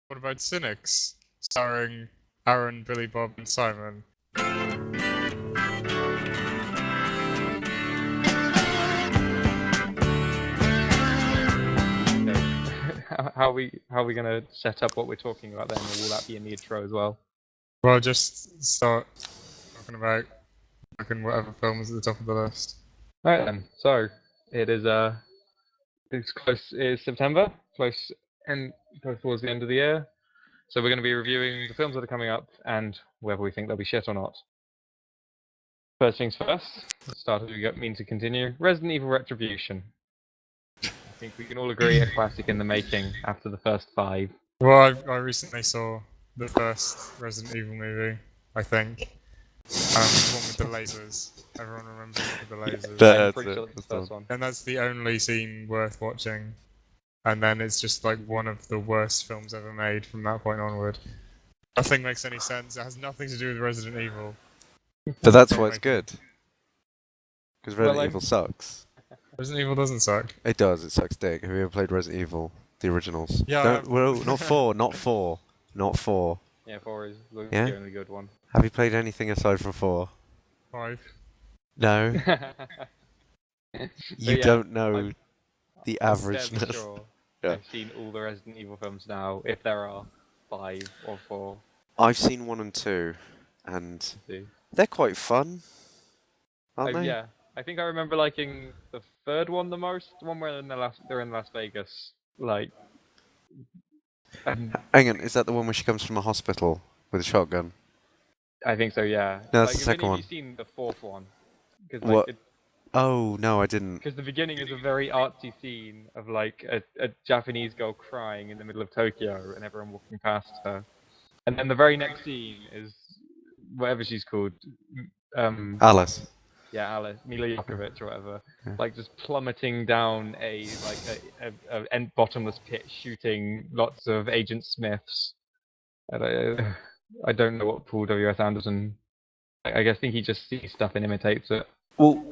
What about Cynics, starring Aaron, Billy Bob, and Simon? How are we gonna set up what we're talking about then, or will that be in the intro as well? Well, just start talking about fucking whatever film is at the top of the list. Alright then. So it is it's close. It's September, close towards the end of the year. So we're going to be reviewing the films that are coming up and whether we think they'll be shit or not. First things first. Let's start as we mean to continue. Resident Evil Retribution. I think we can all agree a classic in the making after the first 5. Well, I recently saw the first Resident Evil movie, I think. The one with the lasers. Everyone remembers it with the lasers. That's pretty sure that's the first one. And that's the only scene worth watching. And then it's just like one of the worst films ever made from that point onward. Nothing makes any sense. It has nothing to do with Resident Evil. But that's why it's good. Because Resident Evil sucks. Resident Evil doesn't suck. It does, it sucks dick. Have you ever played Resident Evil? The originals? Yeah. Well, not 4, not 4. Not 4. Yeah, 4 is the only good one. Have you played anything aside from 4? 5. No? You don't know the I'm averageness. sure Yeah. I've seen all the Resident Evil films now, if there are 5 or 4. I've seen 1 and 2, and they're quite fun, aren't they? Yeah, I think I remember liking the third one the most, the one where they're in Las Vegas. Like, Hang on, is that the one where she comes from a hospital with a shotgun? I think so, yeah. No, that's the second one. Have you seen the fourth one? What? Oh, no, I didn't. Because the beginning is a very artsy scene of like a Japanese girl crying in the middle of Tokyo and everyone walking past her. And then the very next scene is whatever she's called. Alice. Yeah, Alice, Mila Jovovich or whatever, Yeah. like just plummeting down a bottomless pit, shooting lots of Agent Smiths. And I don't know what Paul W.S. Anderson. I think he just sees stuff and imitates it. Well,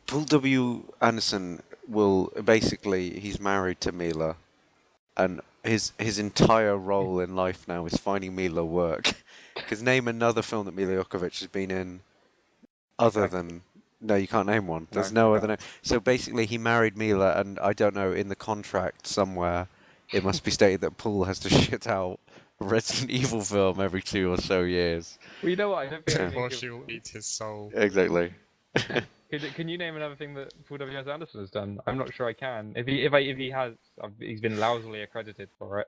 Paul W. Anderson will basically, he's married to Mila, and his entire role in life now is finding Mila work. Because name another film that Mila Jovovich has been in, other than. No, you can't name one. There's no other name. So basically, he married Mila, and I don't know, in the contract somewhere, it must be stated that Paul has to shit out a Resident Evil film every 2 or so years. Well, you know what? I don't think. Or she will eat his soul. Exactly. Can you name another thing that Paul W.S. Anderson has done? I'm not sure I can. If he has, he's been lousily accredited for it.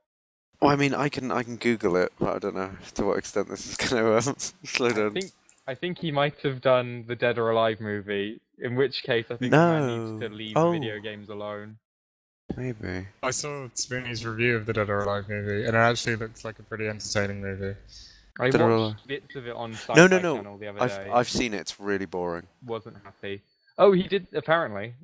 Well, I mean, I can Google it, but I don't know to what extent this is going to slow down. I think he might have done the Dead or Alive movie, in which case I think the man needs to leave video games alone. Maybe. I saw Spoonie's review of the Dead or Alive movie, and it actually looks like a pretty entertaining movie. I watched bits of it on Sci-Fi Channel the other day. I've seen it. It's really boring. Wasn't happy. Oh, he did apparently.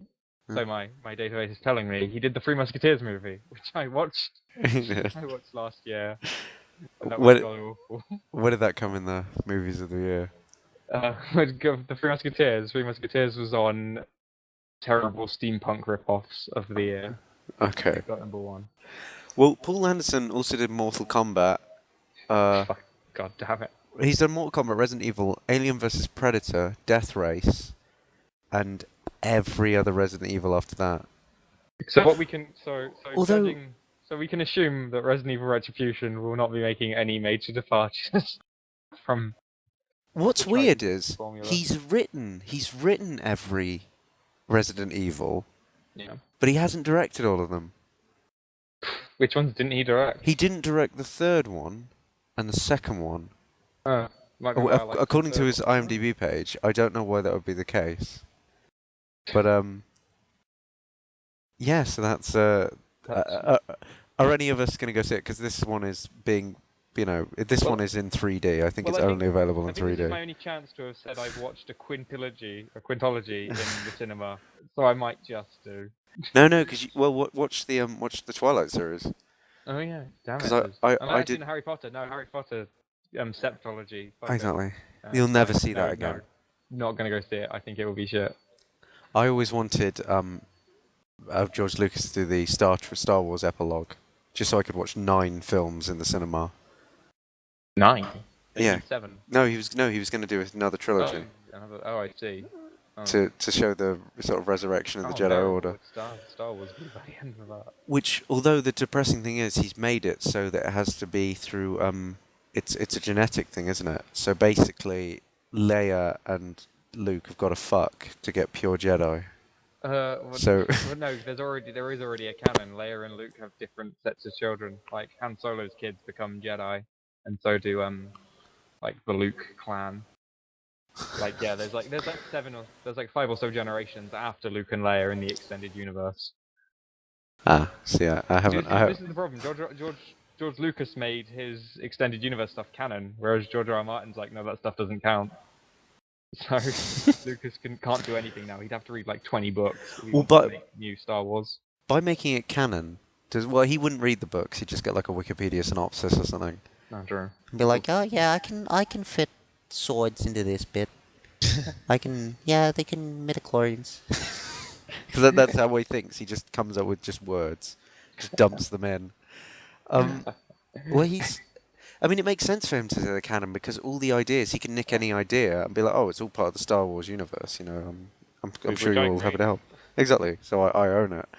So my database is telling me he did the Three Musketeers movie, which I watched. I watched last year. And that was awful. Where did that come in the movies of the year? The Three Musketeers. Three Musketeers was on terrible steampunk rip-offs of the year. Okay. Got number 1. Well, Paul Anderson also did Mortal Kombat. God damn it. He's done Mortal Kombat, Resident Evil, Alien vs Predator, Death Race, and every other Resident Evil after that. So what we can we can assume that Resident Evil Retribution will not be making any major departures from. What's weird is he's written every Resident Evil, but he hasn't directed all of them. Which ones didn't he direct? He didn't direct the third one and the second one. According to his IMDb page, I don't know why that would be the case. But yeah, so that's are any of us going to go see it? Because this one is being, this one is in 3D. I think it's only available in 3D. This is my only chance to have said I've watched a quintology in the cinema, so I might just do. No, because watch the Twilight series. Oh yeah, damn it! Because I did Harry Potter. No, Harry Potter, septology. Exactly. You'll never see that again. No, not gonna go see it. I think it will be shit. I always wanted George Lucas to do the Star Wars epilogue just so I could watch 9 films in the cinema. 9. Yeah. 7. No, he was going to do another trilogy Oh, I see. Oh. to show the sort of resurrection of the Jedi terrible. Order. Star Wars will be by the end of that. Which, although the depressing thing is, he's made it so that it has to be through it's a genetic thing, isn't it? So basically, Leia and Luke have got to fuck to get pure Jedi. So well, no, there is already a canon. Leia and Luke have different sets of children. Like Han Solo's kids become Jedi, and so do like the Luke clan. Like yeah, there's like 5 or so generations after Luke and Leia in the extended universe. see, I haven't. This is the problem. George Lucas made his extended universe stuff canon, whereas George R. R. Martin's like, no, that stuff doesn't count. So Lucas can't do anything now. He'd have to read like 20 books. To make new Star Wars. By making it canon, he wouldn't read the books. He'd just get like a Wikipedia synopsis or something. Not true. And be like, oh yeah, I can fit swords into this bit. they can midichlorians. Because that's how he thinks. He just comes up with just words, just dumps them in. Well, I mean, it makes sense for him to say the canon because all the ideas, he can nick any idea and be like, oh, it's all part of the Star Wars universe, you know. I'm sure you're all happy to help. Exactly. So I own it.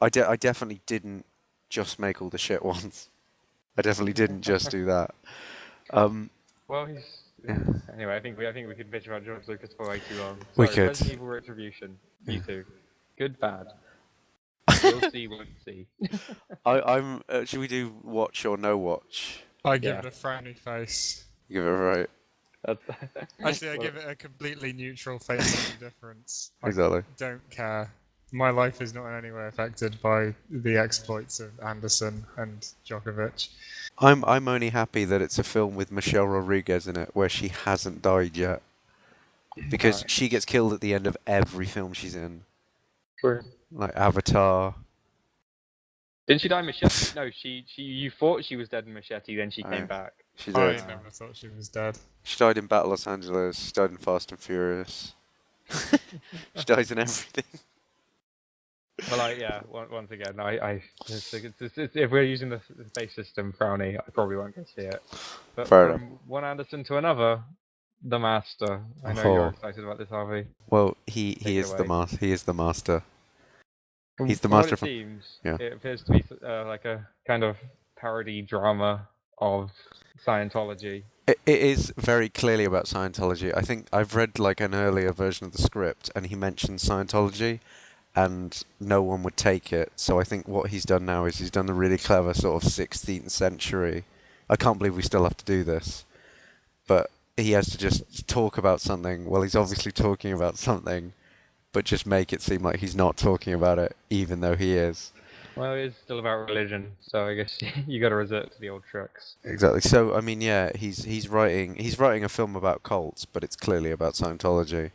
I definitely didn't just make all the shit ones. I definitely didn't just do that. Well, yeah. Anyway, I think we could bitch about George Lucas for way too long. We could. Resident Evil Retribution. Me too. Good, bad. We'll see, won't see. I'm. Should we do watch or no watch? I give it a frowny face. You give it a right. Actually, I give it a completely neutral face of indifference. Exactly. I don't care. My life is not in any way affected by the exploits of Anderson and Djokovic. I'm only happy that it's a film with Michelle Rodriguez in it where she hasn't died yet. Because she gets killed at the end of every film she's in. True. Like Avatar. Didn't she die in Machete? No, you thought she was dead in Machete, then she came back. She I did. never thought she was dead. She died in Battle Los Angeles. She died in Fast and Furious. She dies in everything. Well, once again, if we're using the base system frowny, I probably won't go see it. But Fair from one Anderson to another, the Master. I know you're excited about this, Harvey. Well, he is the master. He is the master. He's the From master. What it seems, yeah. It appears to be like a kind of parody drama of Scientology. It is very clearly about Scientology. I think I've read like an earlier version of the script, and he mentioned Scientology, and no one would take it. So I think what he's done now is he's done the really clever sort of 16th century. I can't believe we still have to do this, but he has to just talk about something. Well, he's obviously talking about something, but just make it seem like he's not talking about it, even though he is. Well, it is still about religion, so I guess you got to resort to the old tricks. Exactly. So I mean, yeah, he's writing a film about cults, but it's clearly about Scientology,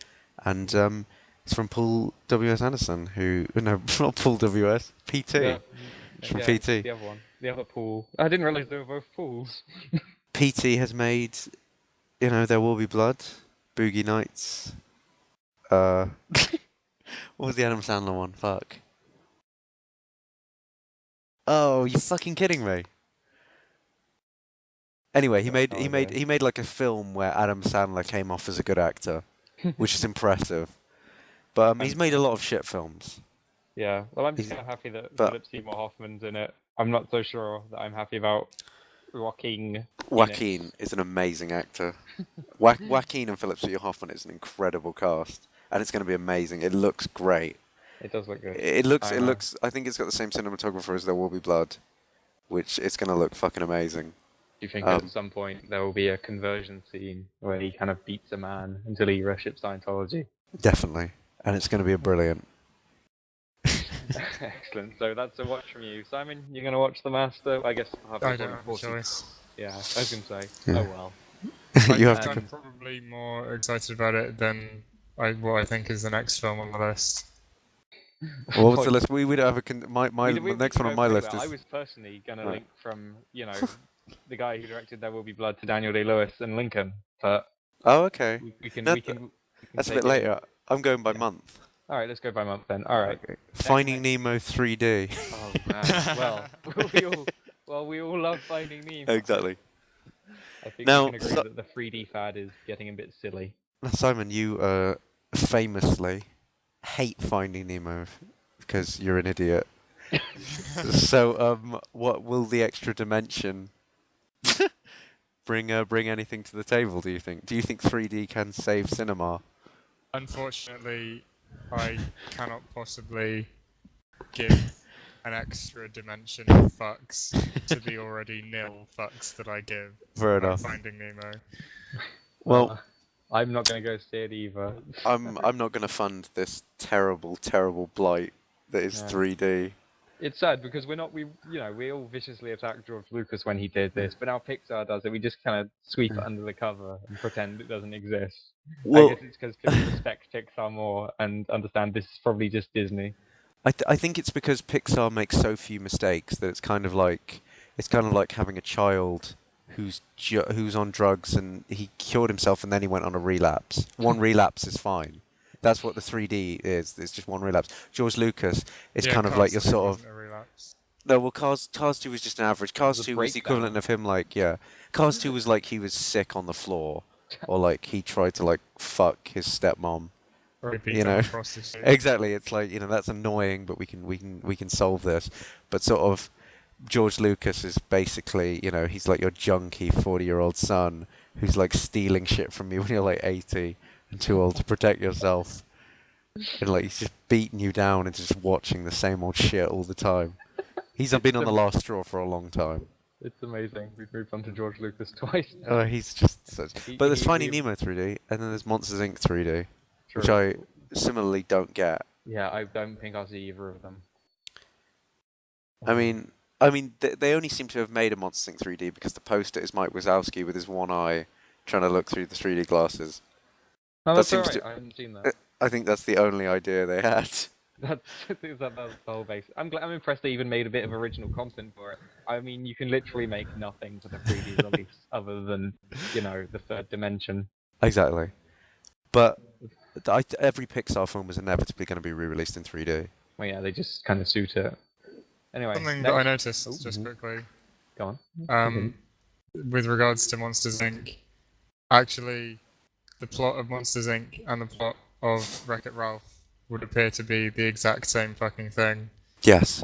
and it's from Paul W.S. Anderson, not Paul W.S. P.T. Yeah. It's from P.T. The other one, the other Paul. I didn't realise they were both Pauls. P.T. has made, There Will Be Blood, Boogie Nights. What was the Adam Sandler one? Fuck. Oh, you're fucking kidding me. Anyway, he made like a film where Adam Sandler came off as a good actor, which is impressive. But he's made a lot of shit films. Yeah, well, I'm just kind of happy that Philip Seymour Hoffman's in it. I'm not so sure that I'm happy about Joaquin. Joaquin is an amazing actor. Joaquin and Philip Seymour Hoffman is an incredible cast, and it's going to be amazing. It looks great. It does look good. It looks. I think it's got the same cinematographer as There Will Be Blood, which it's going to look fucking amazing. Do you think at some point there will be a conversion scene where he kind of beats a man until he worships Scientology? Definitely, and it's going to be brilliant. Excellent. So that's a watch from you, Simon. You're going to watch The Master. I guess I don't have a choice. Yeah, I was going to say. Yeah. Oh well. I'm probably more excited about it than what I think is the next film on the list. What was the list? We don't have the next one on my list is. I was personally going to link from the guy who directed There Will Be Blood to Daniel Day-Lewis and Lincoln, but oh, okay. we can That's a bit later. I'm going by month. All right, let's go by month then. All right. Okay. Finding Nemo 3D. Oh man. We all love Finding Nemo. Exactly. I think Now, we can agree that the 3D fad is getting a bit silly. Now, Simon, you famously hate Finding Nemo because you're an idiot. So, what will the extra dimension bring anything to the table, do you think? Do you think 3D can save cinema? Unfortunately, I cannot possibly give an extra dimension of fucks to the already nil fucks that I give Fair about enough. Finding Nemo. Well, I'm not going to go see it either. I'm not going to fund this terrible blight that is Yeah. 3D. It's sad because we all viciously attacked George Lucas when he did this, but now Pixar does it. We just kind of sweep it under the cover and pretend it doesn't exist. Well, I guess it's because people respect Pixar more and understand this is probably just Disney. I think it's because Pixar makes so few mistakes that it's kind of like having a child who's on drugs and he cured himself and then he went on a relapse. One relapse is fine. That's what the 3D is. It's just one relapse. George Lucas is kind of like your sort of. A relapse. No, well, Cars 2 was just an average. Cars It was a 2 was the breakdown. equivalent of him, like, yeah. Cars 2 was like he was sick on the floor, or like he tried to like fuck his stepmom. Or a You know. prostitute. Exactly. It's like, that's annoying, but we can solve this. But sort of, George Lucas is basically, he's like your junky 40-year-old son who's like stealing shit from you when you're like 80 and too old to protect yourself. And like he's just beating you down and just watching the same old shit all the time. He's been on the last straw for a long time. It's amazing. We've moved on to George Lucas twice. He's just such. But there's Finding he- Nemo 3D, and then there's Monsters Inc. 3D, True. which I similarly don't get. Yeah, I don't think I'll see either of them. I mean, they only seem to have made a Monsters Inc. 3D because the poster is Mike Wazowski with his one eye trying to look through the 3D glasses. No, that that's seems alright. to- I haven't seen that. I think that's the only idea they had. That's the whole base. I'm impressed they even made a bit of original content for it. I mean, you can literally make nothing for the 3D release other than, the third dimension. Exactly. But every Pixar film was inevitably going to be re-released in 3D. Well, yeah, they just kind of suit it. Anyway, Something next. that I noticed just quickly, Go on. with regards to Monsters Inc. Actually, the plot of Monsters Inc. and the plot of Wreck-It Ralph would appear to be the exact same fucking thing. Yes.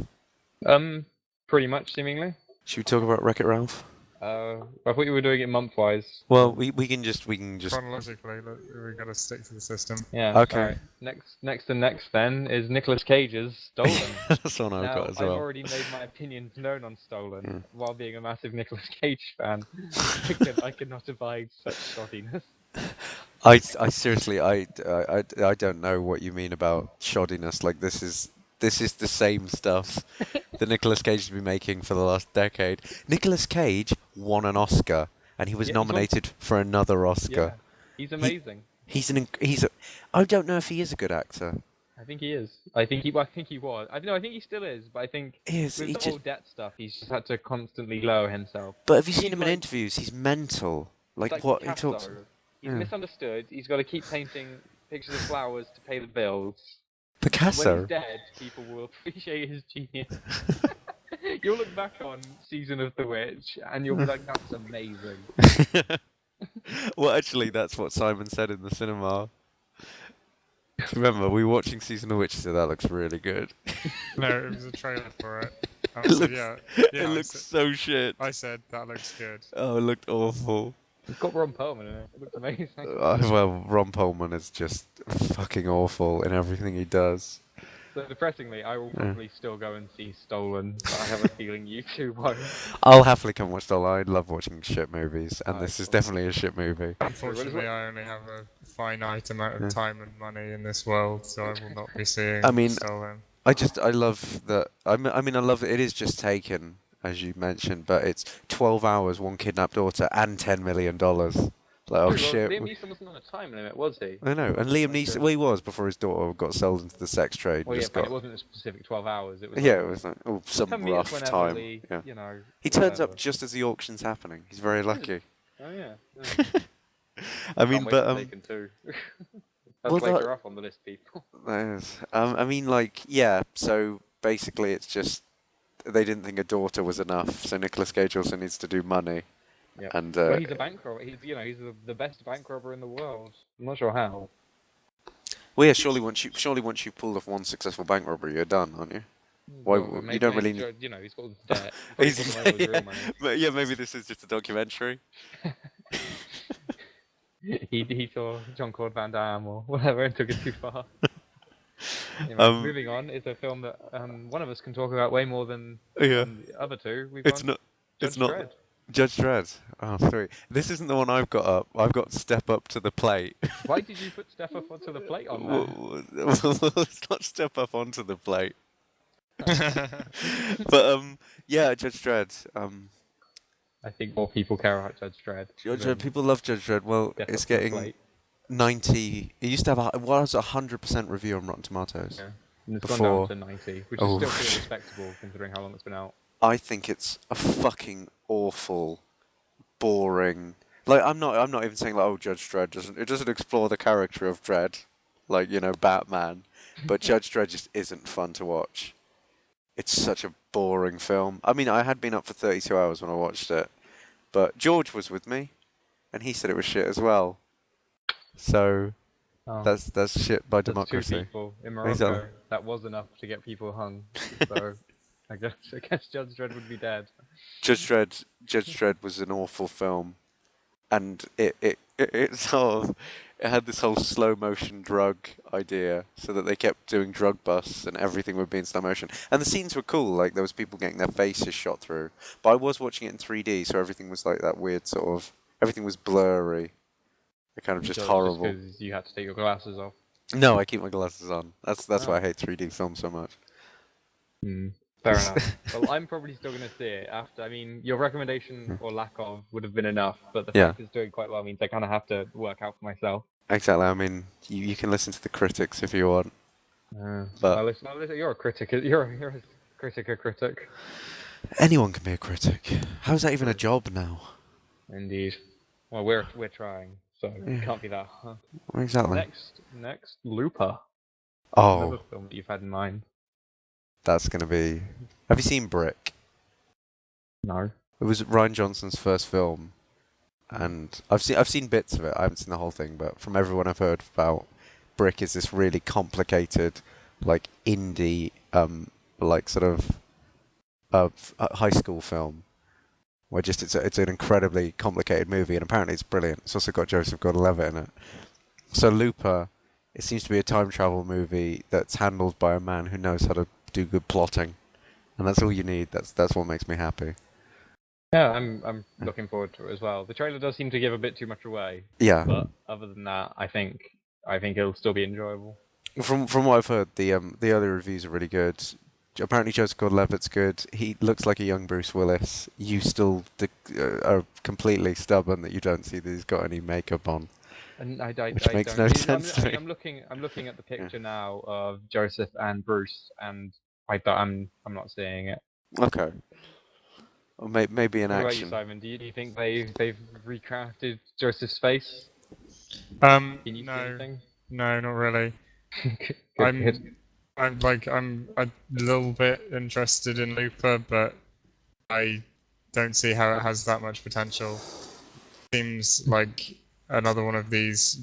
Pretty much, seemingly. Should we talk about Wreck-It Ralph? I thought you were doing it month-wise. Well, we can just Chronologically, we gotta stick to the system. Yeah. Okay. Alright. Next then is Nicolas Cage's Stolen. That's one I've Now, got as I've well. already made my opinions known on Stolen, Yeah. while being a massive Nicolas Cage fan. I cannot abide such shoddiness. I seriously I don't know what you mean about shoddiness. Like this is the same stuff that Nicolas Cage has been making for the last decade. Nicolas Cage won an Oscar and he was Yeah, he's won- nominated for another Yeah, Oscar. he's amazing. I don't know if he is a good actor. I think he is. I think he was. I think he still is. But I think He is. with He the just, whole debt stuff, he's just had to constantly lower himself. but have you seen he's him in like- interviews? He's mental. Like It's what he Picasso. talks. He's Yeah. misunderstood. He's got to keep painting pictures of flowers to pay the bills. When Picasso. he's dead, people will appreciate his genius. You'll look back on Season of the Witch, and you'll be like, "That's amazing." Well, actually, that's what Simon said in the cinema. Remember, we were watching Season of Witch, so that looks really good. No, it was a trailer for it. I It said, looks- yeah, It I looks said- so shit. I said that looks good. Oh, it looked awful. It's got Ron Perlman in it. It looks amazing. Well, Ron Perlman is just fucking awful in everything he does. So depressingly, I will probably still go and see Stolen, but I have a feeling you two won't. I'll happily come watch Doll. I love watching shit movies, and Oh, this is cool. definitely a shit movie. Unfortunately, I only have a finite amount Yeah. of time and money in this world, so I will not be seeing I mean, Stolen. I love that. I mean, I love that it is just Taken, as you mentioned, but it's 12 hours, one kidnapped daughter, and $10 million. Like, oh Well, shit. Liam Neeson wasn't on a time limit, was he? I know, and Liam Neeson. Well, he was before his daughter got sold into the sex trade. Well, yeah, just but got, it wasn't a specific 12 hours. It was. yeah, like, it was like some 10 minutes rough whenever time. the, Yeah. He turns whatever. up just as the auction's happening. He's very lucky. Oh yeah. I mean, Can't wait but for Taken 2. That's Well, later up on the list, people. I mean, like, yeah. So basically, it's just they didn't think a daughter was enough, so Nicolas Cage also needs to do money. Yeah. And Well, he's a bank robber. He's the best bank robber in the world. I'm not sure how. well, yeah. Surely once you pulled off one successful bank robbery, you're done, aren't you? Why Well, you don't really? he's got all this debt. Probably He's, taken away all his real money. but yeah, maybe this is just a documentary. He saw Jean-Claude Van Damme or whatever and took it too far. Anyway, moving on is a film that one of us can talk about way more than Yeah. the other two. We've It's got not. Judge It's not. Dredd. Judge Dredd. Oh, sorry. This isn't the one I've got up. I've got Step Up to the Plate. Why did you put Step Up onto the plate on there? Well, it's not Step Up onto the plate. But yeah, Judge Dredd. I think more people care about Judge Dredd. Judge than Dredd. People love Judge Dredd. Well, Step it's Up to the getting Plate. 90. It used to have what was 100% review on Rotten Tomatoes. Yeah. And it's Before- gone down to 90, which Oh, is still pretty shit. respectable considering how long it's been out. I think it's a fucking awful, boring. Like I'm not even saying like Judge Dredd doesn't explore the character of Dredd, like Batman, but Judge Dredd just isn't fun to watch. It's such a boring film. I mean, I had been up for 32 hours when I watched it, but George was with me, and he said it was shit as well. So Oh, that's shit by that's two democracy. people in Morocco. Exactly. That was enough to get people hung. So I guess Judge Dredd would be dead. Judge Dredd was an awful film, and it sort of it had this whole slow motion drug idea, so that they kept doing drug busts and everything would be in slow motion. And the scenes were cool, like there was people getting their faces shot through. But I was watching it in 3D, so everything was like that weird sort of everything was blurry, kind of just horrible. Just because you had to take your glasses off. No, I keep my glasses on. That's why Oh. I hate 3D films so much. Fair enough. Well, I'm probably still going to see it after. I mean, your recommendation or lack of would have been enough, but the Yeah. fact it's doing quite well means I kind of have to work out for myself. Exactly. I mean, you can listen to the critics if you want. But- Well, listen, you're a critic. You're a critic. Anyone can be a critic. How's that even a job now? Indeed. Well, we're trying, so it Yeah. can't be that. Huh? Exactly. Next, Looper. Oh, Another film that you've had in mind. that's gonna be. Have you seen Brick? No. It was Ryan Johnson's first film, and I've seen bits of it. I haven't seen the whole thing, but from everyone I've heard about, Brick is this really complicated, like indie, like sort of, high school film, where just it's an incredibly complicated movie, and apparently it's brilliant. It's also got Joseph Gordon-Levitt in it. So Looper, it seems to be a time travel movie that's handled by a man who knows how to do good plotting, and that's all you need. That's what makes me happy. Yeah, I'm looking forward to it as well. The trailer does seem to give a bit too much away, Yeah. but other than that, I think it'll still be enjoyable. From what I've heard, the other reviews are really good. Apparently, Joseph Gordon-Levitt's good. He looks like a young Bruce Willis. You still are completely stubborn that you don't see that he's got any makeup on. And Which makes no sense to me. I'm looking at the picture now of Joseph and Bruce, and I'm not seeing it. Okay. Or maybe an What about you, action. Simon? Do you think they've recrafted Joseph's face? Can you see No, anything? no, not really. Good. I'm a little bit interested in Looper, but I don't see how it has that much potential. Seems like another one of these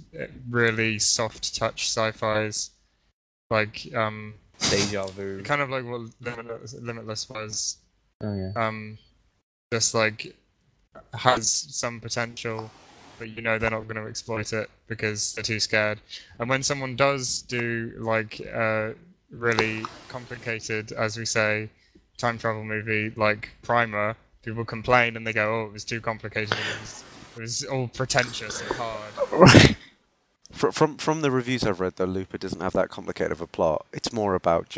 really soft touch sci-fis, like Deja vu. kind of like what Limitless was. Oh yeah. Just like has some potential, but they're not going to exploit it because they're too scared. And when someone does do like really complicated, as we say, time travel movie like Primer, people complain and they go, "Oh, it was too complicated. It was all pretentious and hard." From the reviews I've read, though, Looper doesn't have that complicated of a plot. It's more about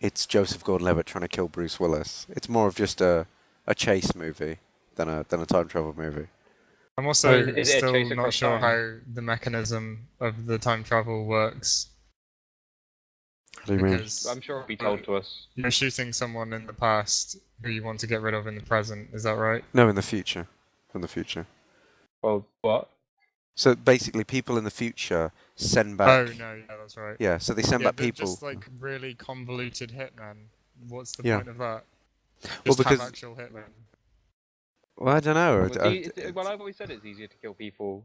it's Joseph Gordon-Levitt trying to kill Bruce Willis. It's more of just a chase movie than a time travel movie. I'm also is it a still chase not across sure time? how the mechanism of the time travel works. What do you mean? Because I'm sure it'll be told to us. you're shooting someone in the past who you want to get rid of in the present. Is that right? No, in the future. From the future. Well, what? So basically, people in the future send back. Oh no, yeah, that's right. Yeah, so they send Yeah, back they're people. just like really convoluted hitmen. What's the Yeah. point of that? Well, Just have because actual hitmen. well, I don't know. Well, I've always said it's easier to kill people,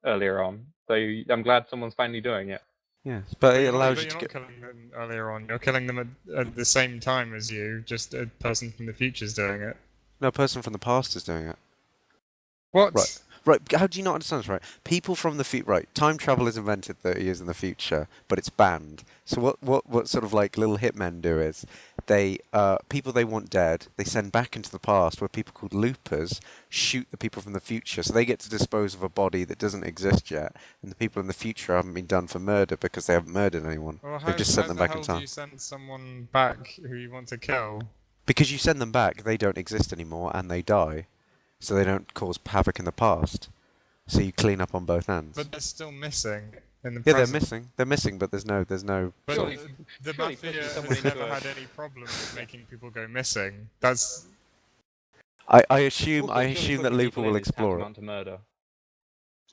earlier on. So I'm glad someone's finally doing it. yeah, but But it you're not, allows but you you're to not get. killing them earlier on. You're killing them at the same time as you. Just a person from the future's doing it. No, a person from the past is doing it. What? Right. Right, how do you not understand this, right? People from the future, right, time travel is invented 30 years in the future, but it's banned. So what sort of like little hitmen do is, people they want dead, they send back into the past where people called loopers shoot the people from the future, so they get to dispose of a body that doesn't exist yet, and the people in the future haven't been done for murder because they haven't murdered anyone. Well, They've just sent them the back in hell do time. you send someone back who you want to kill? Because you send them back, they don't exist anymore, and they die, so they don't cause havoc in the past. So you clean up on both ends. But they're still missing in the Yeah, present. they're missing. They're missing, but there's no. But Surely- the surely mafia pushing someone has into never a- had any problem with making people go missing. That's I assume Also, surely that putting Looper people will in is explore it. tantamount to murder.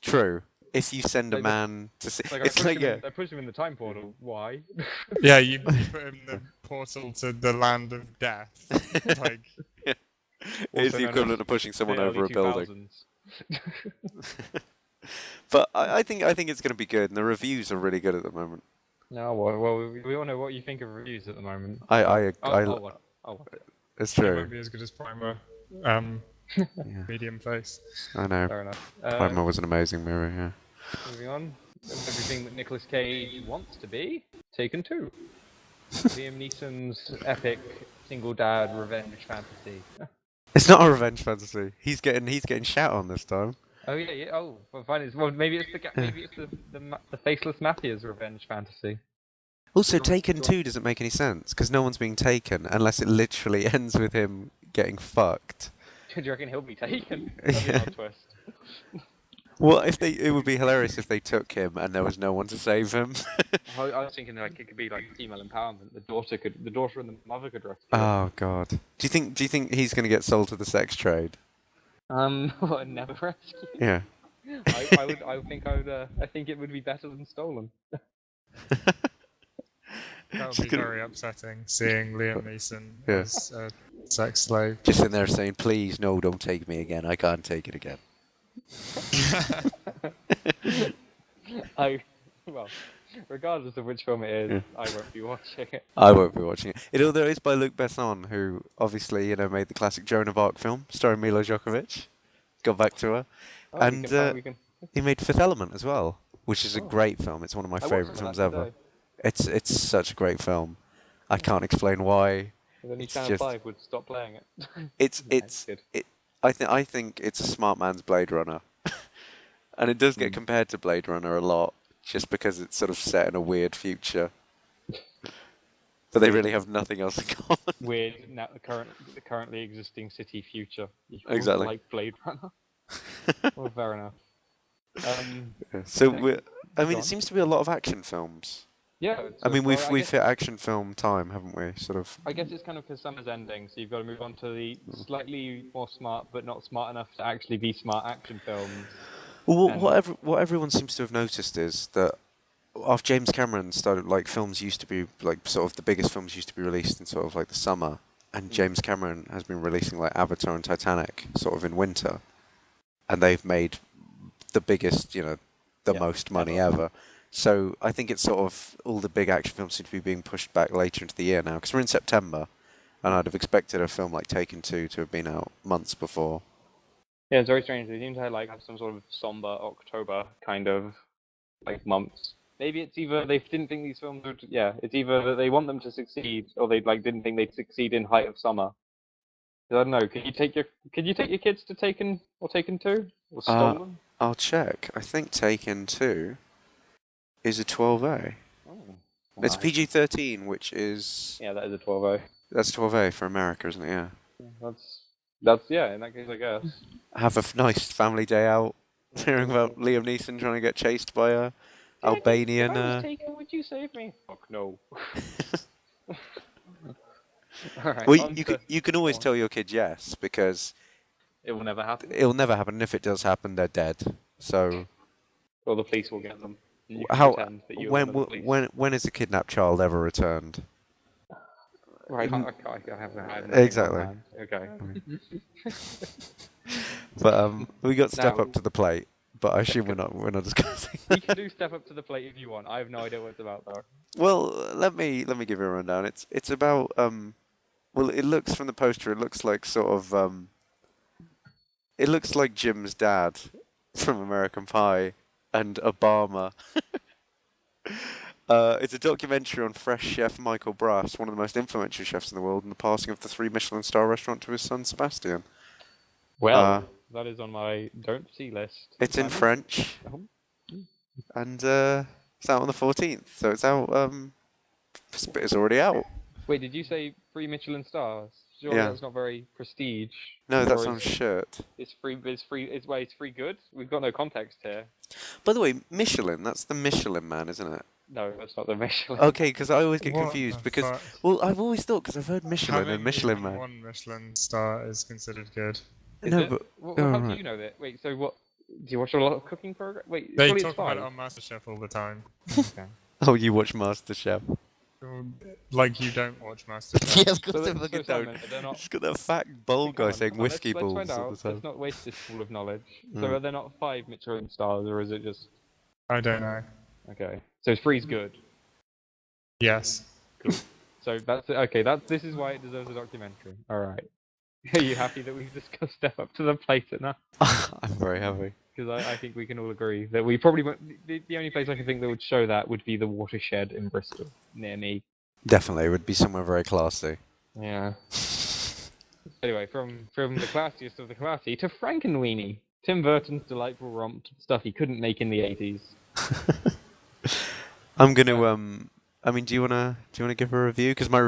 True. If you send a Like, man to see, Like it's like I pushed him in the time portal. Why? yeah. You put in the portal to the land of death. Like it's Also the known equivalent as of pushing someone the over early a building. 2000s. But I think it's going to be good, and the reviews are really good at the moment. No, well, we all know what you think of reviews at the moment. I'll watch it. It's it true. won't be as good as Primer. Yeah, Medium face. I know. Fair enough. Primer was an amazing movie. Yeah. Moving on. Everything that Nicolas Cage wants to be. Taken 2. Liam Neeson's epic single dad revenge fantasy. It's not a revenge fantasy. He's getting shat on this time. Oh yeah. Oh, well, fine. Well, maybe it's the faceless mafia's revenge fantasy. Also, Taken 2 doesn't make any sense because no one's being taken unless it literally ends with him getting fucked. Do you reckon he'll be taken? That'd be an odd twist. Well, it would be hilarious if they took him and there was no one to save him. I was thinking like it could be like female empowerment. The daughter and the mother could rescue him. Oh God. Do you think he's going to get sold to the sex trade? Well, I'd never rescue. Yeah. I think it would be better than stolen. That would be very upsetting, seeing Liam Neeson Yeah. as a sex slave. Just in there saying, "Please, no, don't take me again. I can't take it again." Well, regardless of which film it is, Yeah. I won't be watching it. I won't be watching it. Although it's by Luc Besson, who obviously made the classic Joan of Arc film starring Mila Djokovic. Got back to her. Oh, And, we can. He made Fifth Element as well, which is a Oh. great film. It's one of my I watched favourite some of films that ever. today. It's such a great film. I can't explain why. If only It's Channel just- 5 would stop playing it. It's Yeah, it's good. I think it's a smart man's Blade Runner, and it does get compared to Blade Runner a lot, just because it's sort of set in a weird future. But they really have nothing else in common. Weird, the currently existing city future. equals, Exactly. Like Blade Runner. Well, fair enough. So Next. I mean, Go on. it seems to be a lot of action films. Yeah. I mean, well, we've guess- hit action film time, haven't we? Sort of. I guess it's kind of because summer's ending, so you've got to move on to the slightly more smart, but not smart enough to actually be smart action films. Well, And- what everyone seems to have noticed is that after James Cameron started, like, films used to be like sort of the biggest films used to be released in sort of like the summer, and James Cameron has been releasing like Avatar and Titanic sort of in winter, and they've made the biggest, the Yeah, most money ever. So I think it's sort of all the big action films seem to be being pushed back later into the year now, because we're in September, and I'd have expected a film like Taken 2 to have been out months before. Yeah, it's very strange. They seem to have some sort of somber October kind of like months. Maybe it's either they didn't think these films would. Yeah, it's either that they want them to succeed, or they didn't think they'd succeed in height of summer. 'Cause I don't know. Could you take your kids to Taken or Taken 2 or Stolen? I'll check. I think Taken 2 is a 12A. Oh, It's nice. PG-13, which is... Yeah, that is a 12A. That's 12A for America, isn't it? Yeah. That's yeah. In that case, I guess. Have a nice family day out, hearing about Liam Neeson trying to get chased by a Albanian... If I was taken, would you save me? Fuck no. Alright, Well, on you to- you can always go on. tell your kid yes, because It will never happen. it'll never happen. If it does happen, they're dead. So Or the police will get them. And you can how pretend that you're one of the police. when is a kidnapped child ever returned? Right, I have nothing Exactly. on hand. Okay. But we got Step Now- Up to the Plate. But I assume we're not discussing. We can do Step Up to the Plate if you want. I have no idea what it's about though. Well, let me give you a rundown. It's about well, it looks from the poster. It looks like sort of it looks like Jim's dad from American Pie and Obama. It's a documentary on fresh chef Michael Brass, one of the most influential chefs in the world, and the passing of the 3 Michelin-star restaurant to his son Sebastian. Well, that is on my don't see list. It's in French, and it's out on the 14th, so it's out. This bit is already out. Wait, did you say 3 Michelin stars? Surely Yeah. that's not very prestige. No, that's Or on is- shirt. It's free. It's free good. We've got no context here. By the way, Michelin, that's the Michelin Man, isn't it? No, that's not the Michelin. Okay, because I always get What confused the because, fuck? well, I've always thought, because I've heard Michelin Having and Michelin even Man. one Michelin star is considered good. Is No, it? but How alright. do you know that? Wait, so what? Do you watch a lot of cooking program? Wait, They surely talk it's about five. it on MasterChef all the time. Okay. Oh, you watch MasterChef? Like you don't watch Yeah, MasterChef. of course I fucking don't. Simon, they're not. Just got that fat bald Come guy on, saying come on, whiskey let's balls find all out. the time. Let's not waste this pool of knowledge. So Mm. are there not 5 Michelin stars, or is it just I don't know. okay? So three's good. Yes. So that's okay. This is why it deserves a documentary. All right. Are you happy that we've discussed Step Up to the Plate enough? I'm very happy. Because I think we can all agree that we probably won't, the only place I can think that would show that would be the Watershed in Bristol near me. Definitely, it would be somewhere very classy. Yeah. Anyway, from the classiest of the classy to Frankenweenie, Tim Burton's delightful romp, stuff he couldn't make in the 80s. I'm gonna I mean, do you wanna give a review? Because my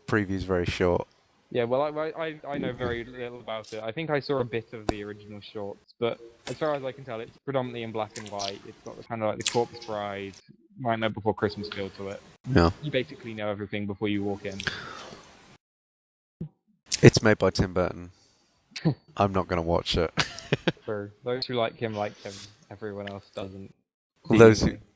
preview's very short. Yeah, well, I know very little about it. I think I saw a bit of the original shorts, but as far as I can tell, it's predominantly in black and white. It's got kind of like the Corpse Bride, Nightmare Before Christmas feel to it. Yeah. You basically know everything before you walk in. It's made by Tim Burton. I'm not gonna watch it. For those who like him, everyone else doesn't. Well,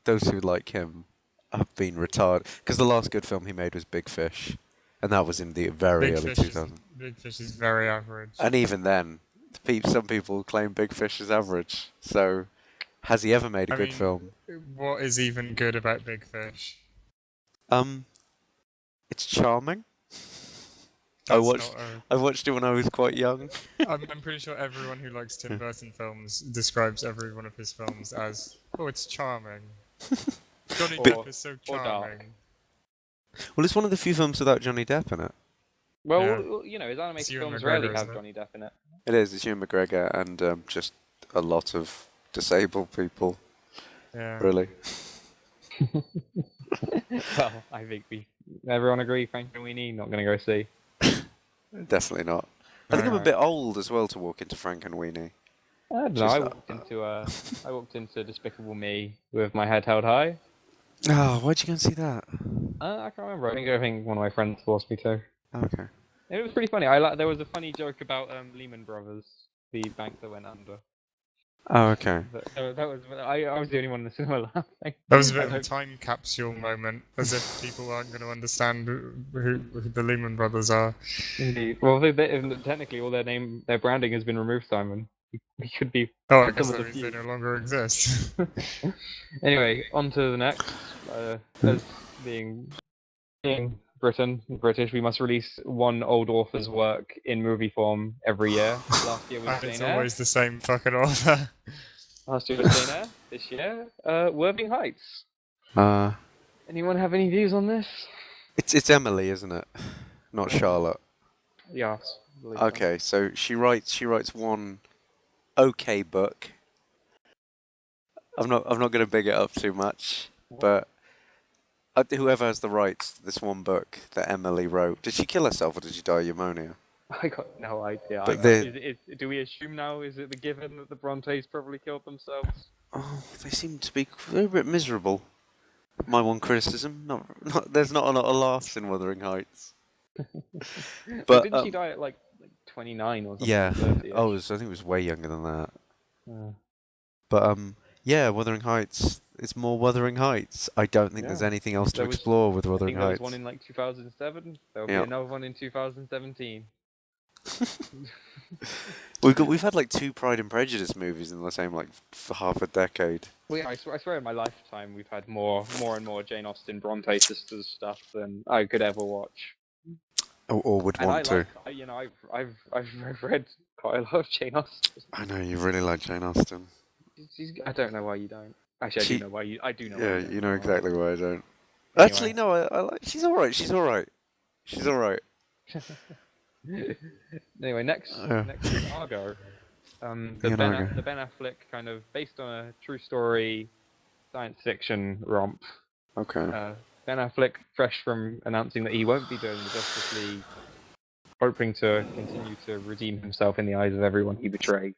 those who like him have been retarded. Because the last good film he made was Big Fish, and that was in the very Big early Fish 2000s. Big Fish is very average. And even then, some people claim Big Fish is average. So, has he ever made a I good mean, film? What is even good about Big Fish? It's charming. That's watched- not I watched it when I was quite young. I'm pretty sure everyone who likes Tim Burton films describes every one of his films as, oh, it's charming. Johnny Or- Depp is so or dark. charming. Well, it's one of the few films without Johnny Depp in it. Well, Yeah. you know, his animated Ewan films McGregor, rarely isn't have it? Johnny Depp in it. It is. It's Ewan McGregor and just a lot of disabled people. Yeah. Really. Well, I think everyone agree, Frankenweenie, not going to go see. Definitely not. I think I'm a Alright. bit old as well to walk into Frankenweenie. I don't know. Just, I walked into Despicable Me with my head held high. Oh, why'd you go and see that? I can't remember. I think one of my friends forced me to. Okay. It was pretty funny. There was a funny joke about Lehman Brothers, the bank that went under. Oh, okay. That was I was the only one in the cinema laughing. That was a bit of I a time capsule moment, as if people aren't going to understand who the Lehman Brothers are. Indeed. Well, technically, all their branding has been removed, Simon. We could be. Oh, I guess Some of that the means they few. no longer exist. Anyway, on to the next. As being Britain, British, we must release one old author's work in movie form every year. Last year was And Jane it's Eyre. always the same fucking author. Last year was Jane Eyre. This year, Worthing Heights. Anyone have any views on this? It's Emily, isn't it? Not Charlotte. Yes. I believe so. Okay, so she writes one okay book. I'm not going to big it up too much, but whoever has the rights to this one book that Emily wrote, did she kill herself or did she die of pneumonia? I got no idea. But Do we assume now? Is it the given that the Brontes probably killed themselves? Oh, they seem to be a bit miserable. My one criticism: there's not a lot of laughs in Wuthering Heights. But didn't she die at like 29 or something? yeah, 30-ish? I think it was way younger than that. But yeah, Wuthering Heights. It's more Wuthering Heights. I don't think there's Yeah. anything else to There was- explore with I Wuthering think there was Heights. one in like 2007. There'll be Yeah. another one in 2017. We've had like 2 Pride and Prejudice movies in the same like for half a decade. Well, yeah, I swear in my lifetime we've had more and more Jane Austen Bronte sisters stuff than I could ever watch. Or would And I want to. like, you know, I've read quite a lot of Jane Austen. I know you really like Jane Austen. I don't know why you don't. Actually, I do know why you. I do know. Why Yeah, you, don't, you know exactly why I don't. Anyway. Actually, no, I like. She's all right. She's all right. She's all right. Anyway, next is Argo. The Ben Affleck kind of based on a true story science fiction romp. Okay. Ben Affleck, fresh from announcing that he won't be doing the Justice League, hoping to continue to redeem himself in the eyes of everyone he betrayed.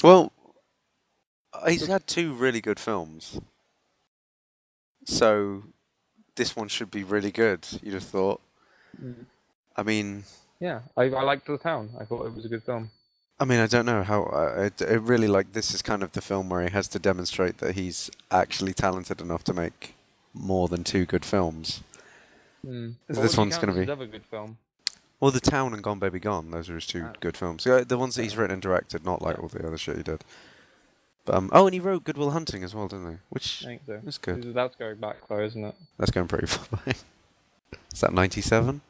Well, he's had 2 really good films, so this one should be really good. You'd have thought. I mean, yeah, I liked The Town. I thought it was a good film. I mean, I don't know how. It really like this is kind of the film where he has to demonstrate that he's actually talented enough to make more than 2 good films. This one's going to be. Another good film. Well, The Town and Gone Baby Gone. Those are his 2 good films. Yeah, the ones that he's written and directed, not like all the other shit he did. But oh, and he wrote Good Will Hunting as well, didn't he? Which I think so. is good. That's going back though, isn't it? That's going pretty far back. Is that 97?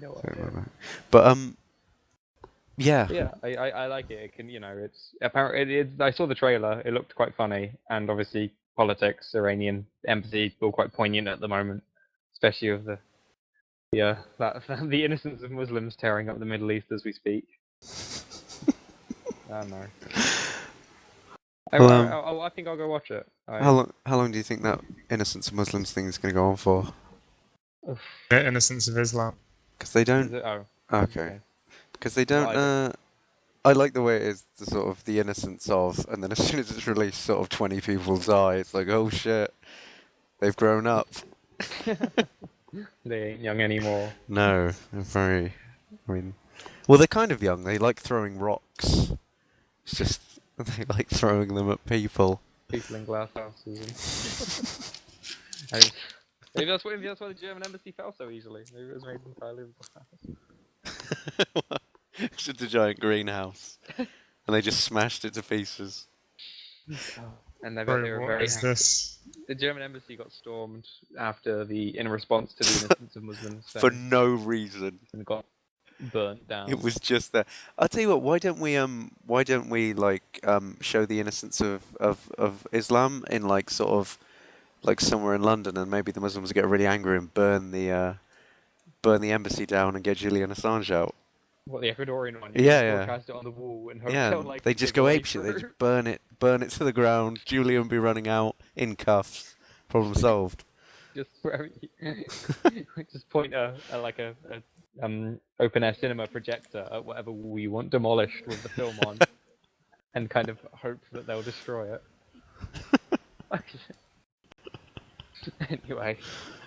No idea. But yeah. Yeah, I like it. It can, you know, it's apparently I saw the trailer. It looked quite funny, and obviously politics, Iranian empathy, all quite poignant at the moment, especially of the innocence of Muslims tearing up the Middle East as we speak. I don't know. I think I'll go watch it. How long do you think that innocence of Muslims thing is going to go on for? The innocence of Islam. Because they don't. Okay. Because they don't. I like the way it is the sort of the innocence of, and then as soon as it's released, sort of 20 people die. It's like, oh shit, they've grown up. They ain't young anymore. No, they're very. I mean, well, they're kind of young. They like throwing rocks. It's just they like throwing them at people. People in glass houses. Maybe that's why the German embassy fell so easily. Maybe it was made entirely of glass. It's just a giant greenhouse, and they just smashed it to pieces. And they were very happy. This? The German embassy got stormed in response to the innocence of Muslims. For no reason. And got burnt down. It was just there. I'll tell you what. Why don't we like show the innocence of Islam in like sort of like somewhere in London, and maybe the Muslims get really angry and burn the embassy down and get Julian Assange out. What, the Ecuadorian one? Yeah. Broadcast it on the wall and hope like they just go apeshit. They just burn it to the ground. Julian will be running out in cuffs. Problem solved. Just point a open air cinema projector at whatever wall you want demolished with the film on, and kind of hope that they'll destroy it. Anyway.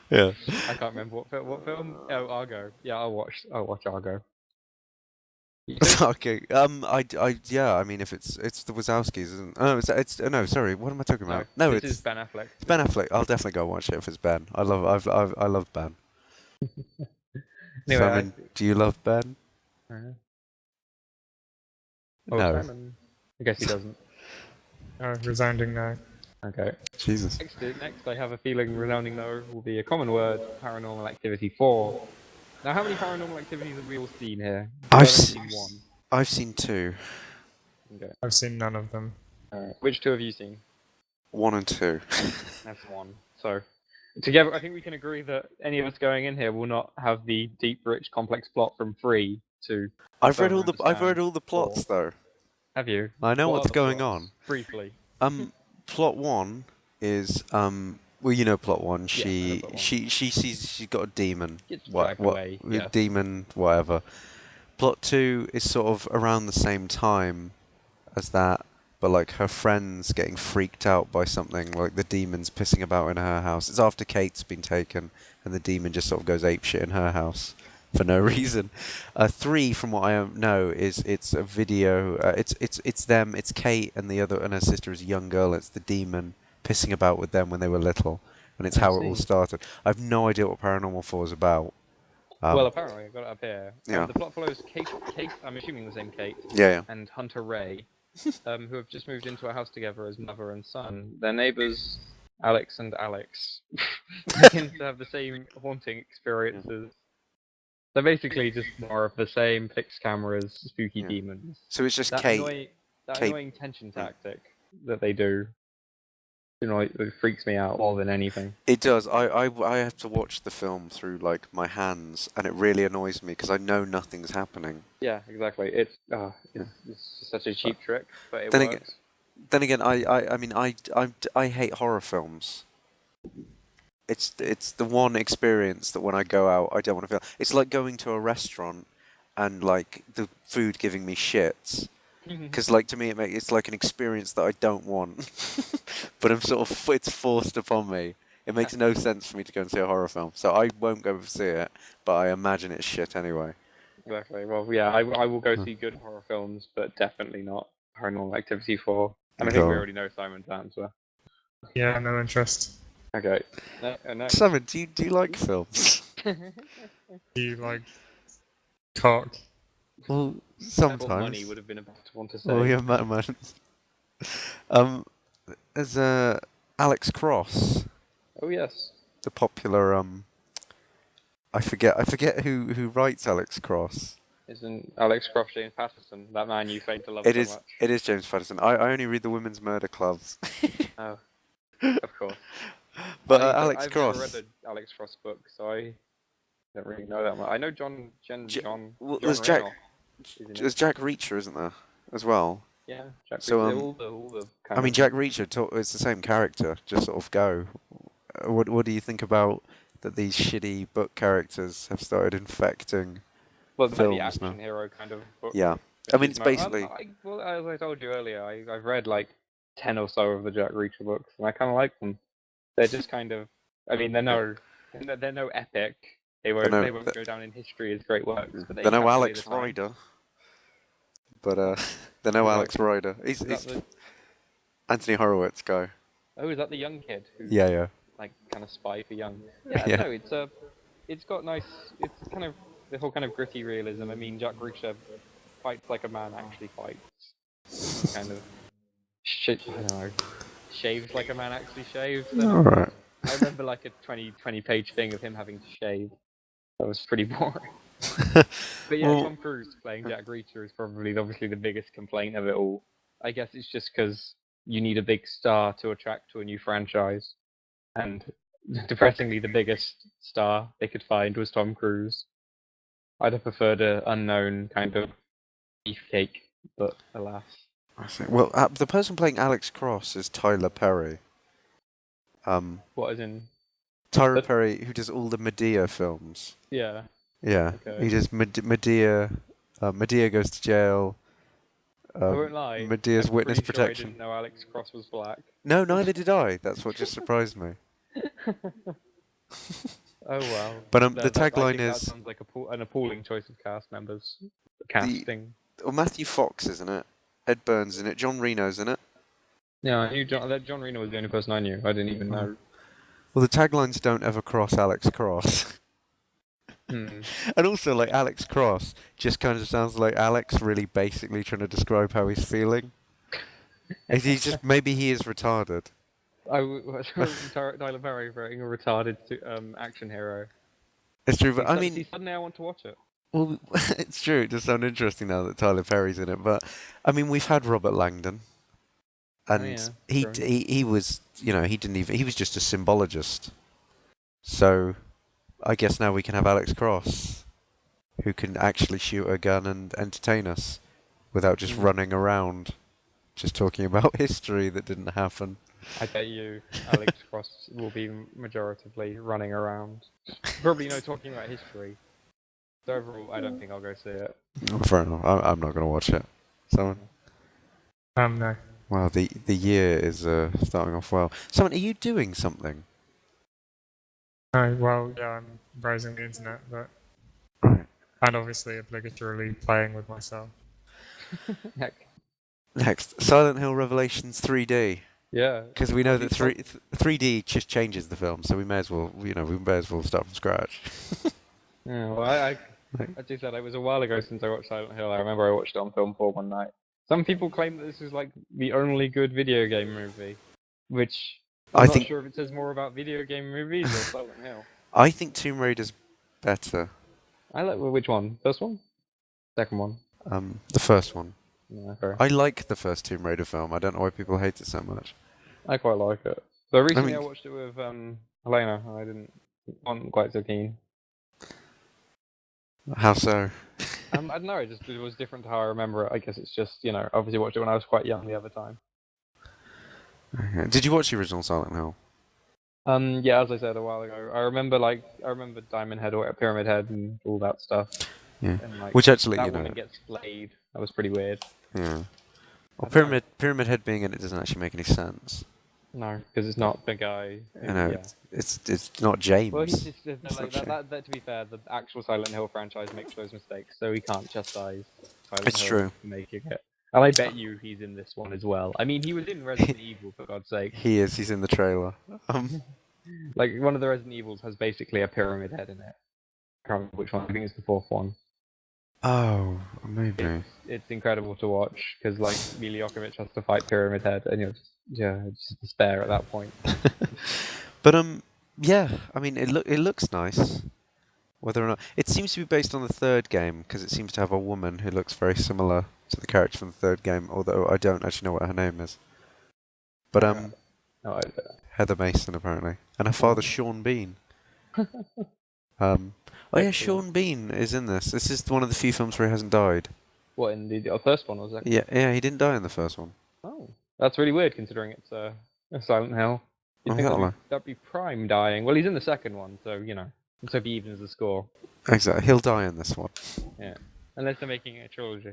Yeah. I can't remember what film. Oh, Argo. Yeah, I'll watch Argo. Okay. I mean, if it's the Wazowskis, isn't? Oh, no. Sorry. What am I talking about? No, this is Ben Affleck. It's Ben Affleck. I'll definitely go watch it if it's Ben. I love Ben. Anyway, Simon, do you love Ben? No. Simon. I guess he doesn't. Resounding no. Okay. Jesus. Next, I have a feeling resounding no will be a common word. Paranormal Activity 4. Now, how many Paranormal Activities have we all seen here? I've seen one. I've seen 2. Okay. I've seen none of them. Which 2 have you seen? 1 and 2. That's 1. So, together, I think we can agree that any of us going in here will not have the deep, rich, complex plot from 3 to. I've read all the plots 4. though. Have you? I know What what's are the going plots? on. Briefly. Plot 1 is well, you know plot 1. I know She plot 1. she sees she's got a demon. Gets dragged away, yeah. Demon, whatever. Plot 2 is sort of around the same time as that, but like her friend's getting freaked out by something, like the demon's pissing about in her house. It's after Kate's been taken, and the demon just sort of goes apeshit in her house. for no reason. 3, from what I know, is it's a video. It's them. It's Kate and her sister is a young girl. It's the demon pissing about with them when they were little, and it's I how it all see. started. I have no idea what Paranormal 4 is about. Well, apparently I got it up here. Yeah. The plot follows Kate. I'm assuming the same Kate. Yeah. And Hunter Ray, who have just moved into a house together as mother and son. Their neighbors, Alex and Alex, begin to have the same haunting experiences. They're basically just more of the same fixed cameras, spooky Yeah. demons. So it's just That Kate. annoying tension tactic that they do, it freaks me out more than anything. It does. I have to watch the film through like my hands, and it really annoys me because I know nothing's happening. Yeah, exactly. It's such a cheap trick, but it Then works. Then again, I hate horror films. It's the one experience that when I go out, I don't want to feel. It's like going to a restaurant and like the food giving me shits. Because like to me, it's like an experience that I don't want, but it's forced upon me. It makes no sense for me to go and see a horror film, so I won't go and see it. But I imagine it's shit anyway. Exactly. Well, yeah, I will go see good horror films, but definitely not Paranormal Activity 4. And I think we No. already know Simon's answer. Yeah, no interest. Okay. Next. Simon, do you like films? Do you like cock? Well, Except what sometimes. money would have been about to want to say. Oh yeah, man. There's Alex Cross, Oh yes. the popular I forget who writes Alex Cross. Isn't Alex Cross James Patterson, that man you feigned to love It so is much? it is James Patterson. I only read the women's murder clubs. Oh, of course. But I've Alex Cross. never read an Alex Cross book, so I don't really know that much. I know John Well, John there's Jack. Reno is in it. There's Jack Reacher, isn't there, as well? Yeah, Jack So, Reacher, all the kind I mean, of... Jack Reacher. It's the same character, just sort of go. What do you think about that? These shitty book characters have started infecting. Well, the films action now. hero kind of book. Yeah, I mean, it's basically. Well, as I told you earlier, I've read like 10 or so of the Jack Reacher books, and I kind of like them. They're just kind of... I mean, they're no epic. They won't go down in history as great works. But They're no captivate Alex the time. Rider. But they're no Alex Rider. He's Anthony Horowitz guy. Oh, is that the young kid who Yeah. like kind of spy for young? Yeah, Yeah. no, it's got nice. It's kind of the whole kind of gritty realism. I mean, Jack Reacher fights like a man actually fights. Kind of I don't know, shaves like a man actually shaves. All right. I remember like a 20 page thing of him having to shave. That was pretty boring. But yeah, Well- Tom Cruise playing Jack Reacher is probably obviously the biggest complaint of it all. I guess it's just because you need a big star to attract to a new franchise, and depressingly, the biggest star they could find was Tom Cruise. I'd have preferred an unknown kind of beefcake, but alas. I see. Well, the person playing Alex Cross is Tyler Perry. What is in? Tyler But- Perry, who does all the Medea films. Yeah. Yeah, Okay. he does Medea. Medea goes to jail. I won't lie. Medea's I'm witness pretty sure I protection. didn't know Alex Cross was black. No, neither did I. That's what just surprised me. Oh wow. But the I think tagline that is. sounds like an appalling choice of cast members. Casting. Well, Matthew Fox is in it. Ed Burns in it. John Reno's in it. Yeah, I knew John Reno was the only person I knew. I didn't even know. Well, the taglines don't ever cross Alex Cross. Hmm. And also, like, Alex Cross just kind of sounds like Alex really basically trying to describe how he's feeling. He's just, maybe he is retarded. Tyler Perry being a retarded action hero. It's true, but I mean, See, suddenly I want to watch it. well, it's true. It does sound interesting now that Tyler Perry's in it. But I mean, we've had Robert Langdon, and yeah, true. he was, he didn't even, he was just a symbologist. So, I guess now we can have Alex Cross, who can actually shoot a gun and entertain us, without just running around, just talking about history that didn't happen. I bet you Alex Cross will be majoritively running around. Probably talking about history. So overall, I don't think I'll go see it. Fair enough. I'm not going to watch it. Someone. No. Wow, the year is starting off well. Someone, are you doing something? No, well, yeah, I'm browsing the internet, but Right. And obviously, obligatorily playing with myself. Heck, Next, Silent Hill Revelations 3D. yeah. Because we know Have that you played- 3D just changes the film, so we may as well, we may as well start from scratch. Yeah, well, Like- as you said, it was a while ago since I watched Silent Hill. I remember I watched it on Film 4 one night. Some people claim that this is like the only good video game movie, which I'm I not think sure if it says more about video game movies or Silent Hill. I think Tomb Raider's better. I like which one? First one? Second one? The first one. Yeah, fair. I like the first Tomb Raider film. I don't know why people hate it so much. I quite like it. So recently I mean- watched it with Helena, and wasn't quite so keen. How so? I don't know, it was different to how I remember it. I guess it's just, obviously watched it when I was quite young the other time. Okay. Did you watch the original Silent Hill? Yeah, as I said a while ago, I remember Diamond Head or Pyramid Head and all that stuff. Yeah. And like Which actually, that woman gets flayed. That was pretty weird. yeah. Well, I don't know. Pyramid Head being in it doesn't actually make any sense. No, because it's not the guy. You know, Yeah. it's not James. Well, he's just It's like not that. To be fair, the actual Silent Hill franchise makes those mistakes, so we can't chastise Silent It's Hill true. for making it. And I bet you he's in this one as well. I mean, he was in Resident Evil, for God's sake. He is. He's in the trailer. Like, one of the Resident Evils has basically a pyramid head in it. I can't remember which one. I think it's the fourth one. Oh, maybe. It's incredible to watch because like Mila Jovovich has to fight Pyramid Head, and it's just despair at that point. But yeah. I mean, it looks nice. Whether or not it seems to be based on the third game, because it seems to have a woman who looks very similar to the character from the third game. Although I don't actually know what her name is. But No, I don't. Heather Mason apparently, and her father Sean Bean. Oh yeah, Excellent. Sean Bean is in this. This is one of the few films where he hasn't died. What in the first one or second? Yeah, he didn't die in the first one. Oh, that's really weird considering it's a Silent Hill. You'd Oh, think yeah, that'd be Prime dying. Well, he's in the second one, so let's hope he evens the score. Exactly, he'll die in this one. Yeah, unless they're making it a trilogy.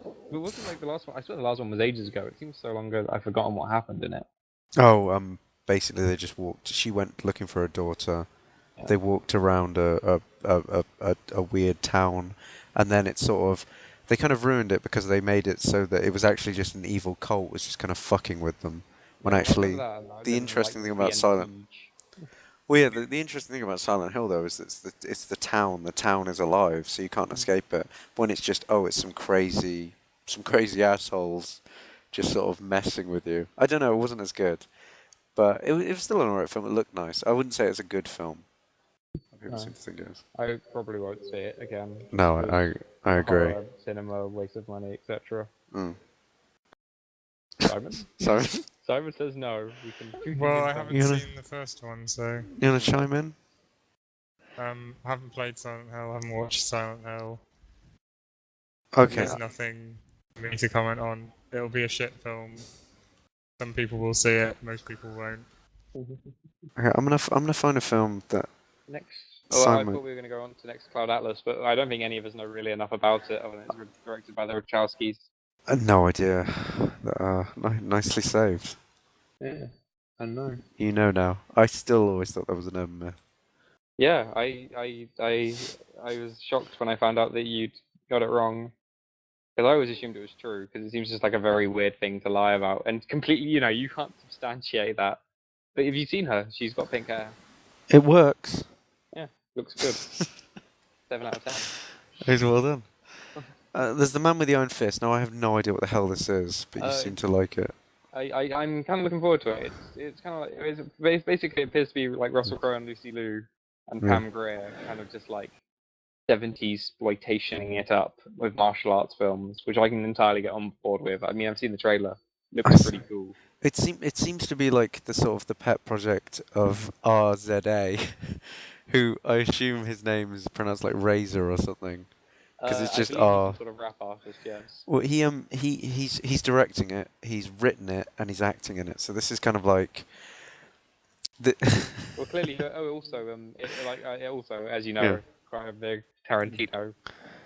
But it wasn't like the last one. I swear the last one was ages ago. It seems so long ago that I've forgotten what happened in it. Oh, basically they just walked. She went looking for her daughter. Yeah. They walked around a weird town, and then it sort of they kind of ruined it because they made it so that it was actually just an evil cult was just kind of fucking with them. When Yeah, I actually, remember that, and I the didn't interesting like thing the about end Silent siege. Well, yeah, the interesting thing about Silent Hill though is that it's the town. The town is alive, so you can't escape it. When it's just it's some crazy assholes, just sort of messing with you. I don't know. It wasn't as good, but it was still an alright film. It looked nice. I wouldn't say it's a good film. People No. seem to think it is. I probably won't see it again. No, I agree. Horror, cinema, waste of money, etc. Mm. Simon? Sorry, Simon says no. We can. Well, I haven't You wanna- seen the first one, so you want to chime in? haven't played Silent Hill, haven't watched Silent Hill. Okay. There's nothing for me to comment on. It'll be a shit film. Some people will see it, most people won't. Okay, I'm gonna find a film that Next. Oh, I Simon. thought we were going to go on to next Cloud Atlas, but I don't think any of us know really enough about it. Other than it's directed by the Wachowskis. No idea. Nicely saved. Yeah, I know. You know now. I still always thought that was an urban myth. Yeah, I was shocked when I found out that you'd got it wrong. Because I always assumed it was true, because it seems just like a very weird thing to lie about. And completely, you can't substantiate that. But have you seen her? She's got pink hair. It works. Yeah, looks good. 7 out of 10. It's well done. There's the Man with the Iron Fist. Now I have no idea what the hell this is, but you seem to like it. I'm kind of looking forward to it. It's kind of like basically it appears to be like Russell Crowe and Lucy Liu and Pam Grier kind of just like 70s exploitationing it up with martial arts films, which I can entirely get on board with. I mean, I've seen the trailer. Looks pretty cool. It seems to be like the sort of the pet project of RZA, who I assume his name is pronounced like Razor or something. Because it's just I believe he's some sort of rap artist, yes. Well, he's directing it, he's written it, and he's acting in it. So this is kind of like Well, clearly, also, as you know, quite a big Tarantino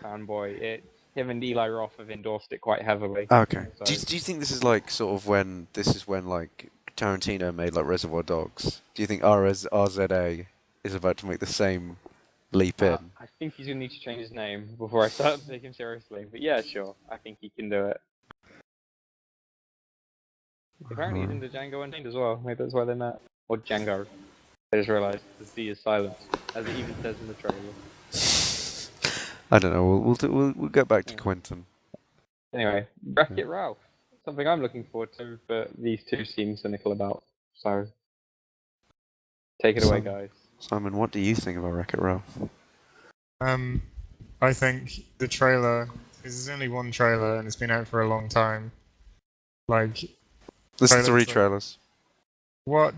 fanboy. Him and Eli Roth have endorsed it quite heavily. Okay. So, Do you think this is like sort of when like Tarantino made like Reservoir Dogs? Do you think RZA is about to make the same leap in. I think he's gonna need to change his name before I start to take him seriously. But yeah, sure. I think he can do it. Apparently he's into Django Unchained as well. Maybe that's why they're not. Or Django. I just realised the C is silent, as it even says in the trailer. I don't know. We'll get back to Yeah. Quentin. Anyway, Wreck-It Ralph. Something I'm looking forward to, but these two seem cynical about. So, take it away, guys. Simon, what do you think about Wreck-It Ralph? I think the trailer. There's only one trailer, and it's been out for a long time. Like, There's trailers 3 like- trailers. what?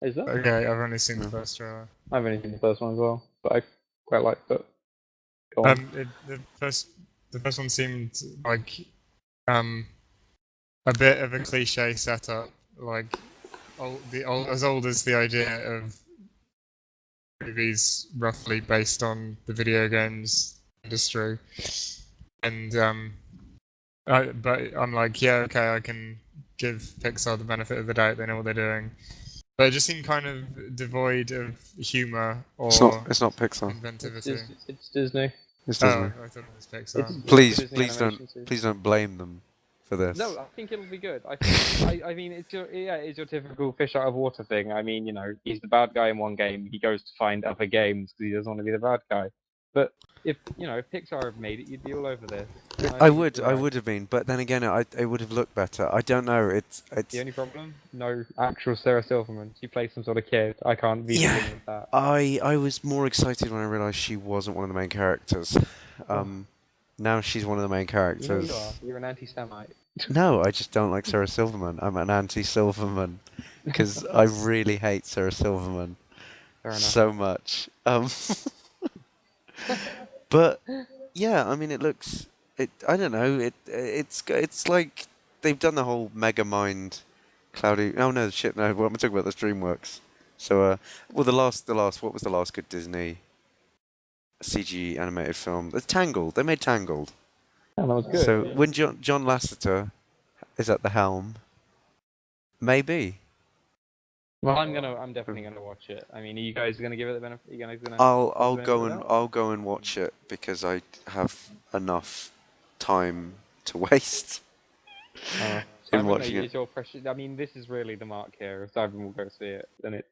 Is that? Okay, I've only seen the No. first trailer. I've only seen the first one as well, but I quite liked it. Go on. The first one seemed like a bit of a cliche setup, like as old as the idea of movies, roughly based on the video games industry, and but I'm like, yeah, okay, I can give Pixar the benefit of the doubt; they know what they're doing. But it just seemed kind of devoid of humor or It's not Pixar. inventivity. It's Disney. It's Oh, Disney. I thought it was Pixar. It's Please, a Disney please animation series. please don't blame them for this. No, I think it'll be good. I mean, it's your typical fish out of water thing. I mean, he's the bad guy in one game. He goes to find other games because he doesn't want to be the bad guy. But if Pixar have made it, you'd be all over this. And I think would, it's I alright. would have been, but then again, it would have looked better. I don't know. It's The only problem, no actual Sarah Silverman. She plays some sort of kid. I can't be Yeah. dealing with that. I was more excited when I realised she wasn't one of the main characters. Now she's one of the main You know characters. you are. You're an anti-Semite. No, I just don't like Sarah Silverman. I'm an anti-Silverman because I really hate Sarah Silverman Fair enough. so much. But yeah, I mean, it looks. I don't know. It's like they've done the whole Megamind, cloudy. Oh no, shit, no. What am I talking about? That's DreamWorks. So, well, the last. What was the last good Disney CG animated film? It's Tangled. They made Tangled. Yeah, that was good. So when John Lasseter is at the helm, maybe Well, I'm definitely gonna watch it. I mean, are you guys gonna give it the benefit? You guys gonna? I'll give it the go benefit and of the doubt? I'll go and watch it because I have enough time to waste in Simon, watching is it. your precious? I mean, this is really the mark here. If Simon will go see it, then it.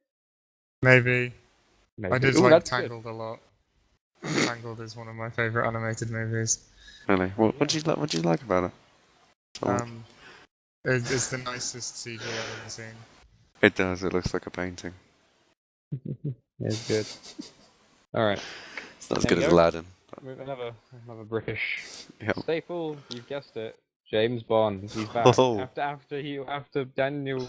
Maybe. Maybe. I did Ooh, like that's good. Tangled a lot. Tangled is one of my favourite animated movies. Really, what did you like? What did you like about it? It's the nicest CG I've ever seen. It does. It looks like a painting. It's good. All right. It's not as There good you as go. Aladdin. Another British Yep. staple. You've guessed it. James Bond. He's back. Oh. After Daniel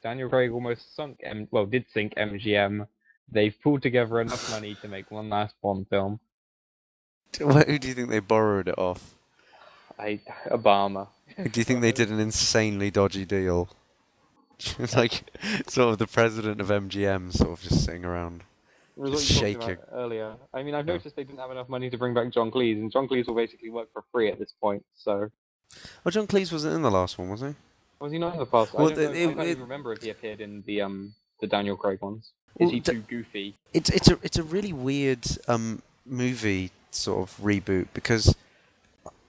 Craig almost did sink MGM. They've pulled together enough money to make one last Bond film. Who do you think they borrowed it off? Obama. Do you think they did an insanely dodgy deal? Like, sort of the president of MGM sort of just sitting around. It was what Just you talked shaking. about earlier. I mean, I've Yeah. noticed they didn't have enough money to bring back John Cleese, and John Cleese will basically work for free at this point. So Oh, John Cleese wasn't in the last one, was he? was he not in the past? Well, I don't know. I can't it- even remember if he appeared in the Daniel Craig ones. Is Well, he too goofy? It's a really weird movie sort of reboot because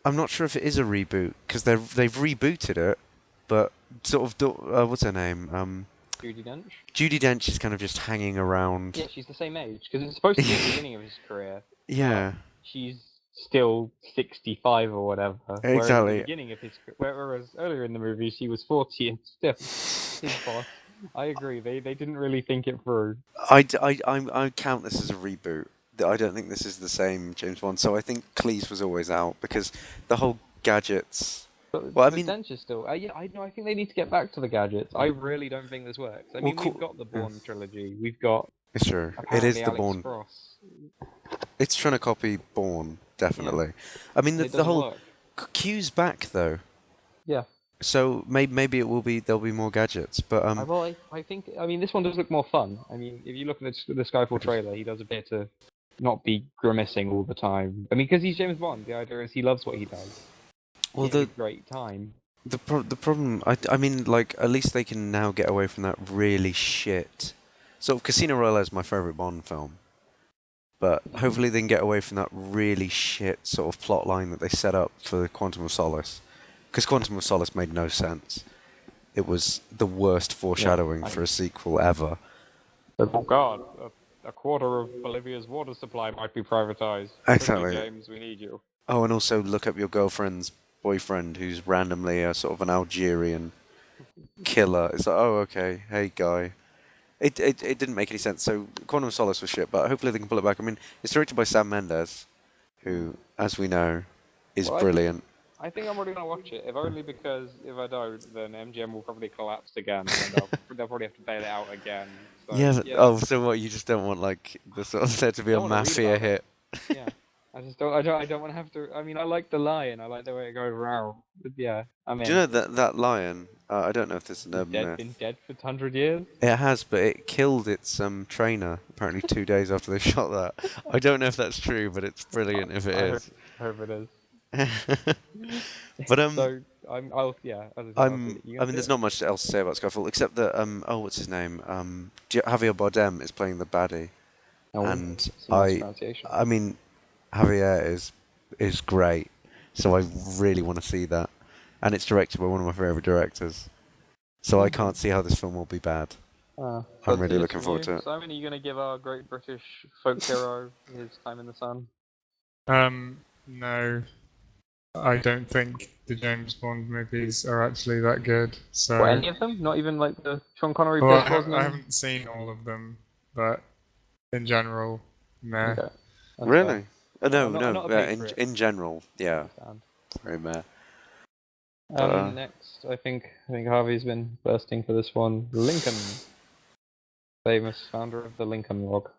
I'm not sure if it is a reboot because they've rebooted it, but sort of what's her name? Judi Dench? Judi Dench is kind of just hanging around. Yeah, she's the same age because it's supposed to be the beginning of his career. Yeah. She's still 65 or whatever. Whereas at Exactly. the beginning of his whereas earlier in the movie she was 40 and still his boss. I agree. They didn't really think it through. I count this as a reboot. I don't think this is the same James Bond. So I think Cleese was always out because the whole gadgets. But Well, I the mean- Dench is still. Yeah, I know. I think they need to get back to the gadgets. I really don't think this works. I Well, mean, cool- we've got the Bourne trilogy. We've got. It's true. It apparently is the Alex Bourne. Cross. It's trying to copy Bourne, definitely. I mean, It the doesn't whole work. Q's back though. Yeah. So maybe it will be there'll be more gadgets, but I think. I mean, this one does look more fun. I mean, if you look at the Skyfall trailer, he does appear to not be grimacing all the time. I mean, because he's James Bond. The idea is he loves what he does. well He has the a great time. the problem I mean like at least they can now get away from that really shit. So Casino Royale is my favorite Bond film. But hopefully they can get away from that really shit sort of plot line that they set up for Quantum of Solace. Because Quantum of Solace made no sense. It was the worst foreshadowing for a sequel ever. Oh God, a quarter of Bolivia's water supply might be privatized. Exactly. Quickly, James, we need you. Oh, and also look up your girlfriend's boyfriend, who's randomly a sort of an Algerian killer. It's like, oh, okay, hey, guy. It didn't make any sense. So Quantum of Solace was shit, but hopefully they can pull it back. I mean, it's directed by Sam Mendes, who, as we know, is brilliant. I think I'm already gonna watch it, if only because if I don't, then MGM will probably collapse again, and they'll probably have to bail it out again. So, Yeah. Oh, so what? You just don't want like the sort of there to be a mafia hit? Yeah. I don't want to have to. I mean, I like the lion. I like the way it goes around. But yeah, I mean. Do you know that lion? I don't know if this is an urban myth. Been dead for 100 years. It has, but it killed its trainer apparently 2 days after they shot that. I don't know if that's true, but it's brilliant if it is. I hope it is. But So I mean, there's not much else to say about Skyfall except that what's his name? Javier Bardem is playing the baddie, and I mean, Javier is great, so I really want to see that, and it's directed by one of my favorite directors, so I can't see how this film will be bad. I'm really looking forward to it. Simon, are you going to give our great British folk hero his time in the sun? No. I don't think the James Bond movies are actually that good. So any of them? Not even like the Sean Connery? Well, I haven't seen all of them, but in general, meh. Okay. Really? No. In general, yeah. Very meh. Next, I think Harvey's been bursting for this one. Lincoln, famous founder of the Lincoln Log.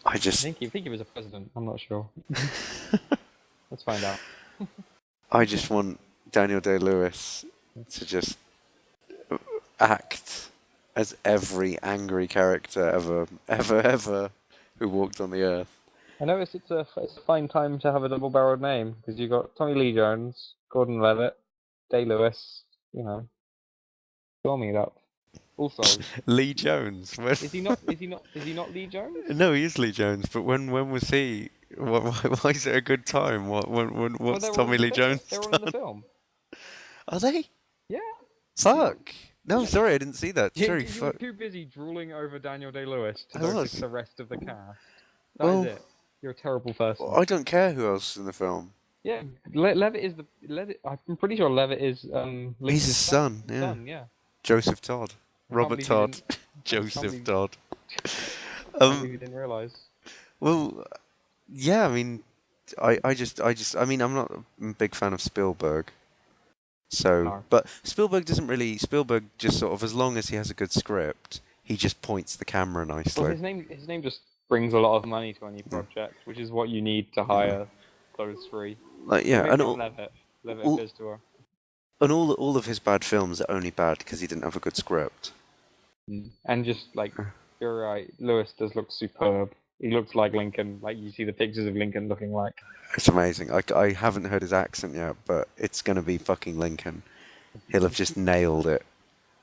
I think he was a president. I'm not sure. Let's find out. I just want Daniel Day-Lewis to just act as every angry character ever who walked on the earth. I notice it's a fine time to have a double-barreled name because you got Tommy Lee Jones, Gordon Levitt, Day-Lewis. You know, fill me up. Also, Lee Jones. Is he not Lee Jones? No, he is Lee Jones. But when was he? Why is it a good time? What's Tommy Lee Jones? They're all in the film. Are they? Yeah. Fuck. No, sorry, I didn't see that. Sorry, you were too busy drooling over Daniel Day-Lewis to notice the rest of the cast. That is it. You're a terrible person. I don't care who else is in the film. Yeah, Levitt is I'm pretty sure Levitt is he's his son. Yeah. Joseph Todd. Robert Todd. Joseph Todd. You didn't realise. Well, yeah. I mean, I mean, I'm not a big fan of Spielberg. So, but Spielberg just sort of, as long as he has a good script, he just points the camera nicely. Well, his name just brings a lot of money to any project, which is what you need to hire those three. Like, yeah, and Levitt appears to her. And all of his bad films are only bad because he didn't have a good script. And just like, you're right, Lewis does look superb. He looks like Lincoln, like you see the pictures of Lincoln looking like. It's amazing. I haven't heard his accent yet, but it's going to be fucking Lincoln. He'll have just nailed it.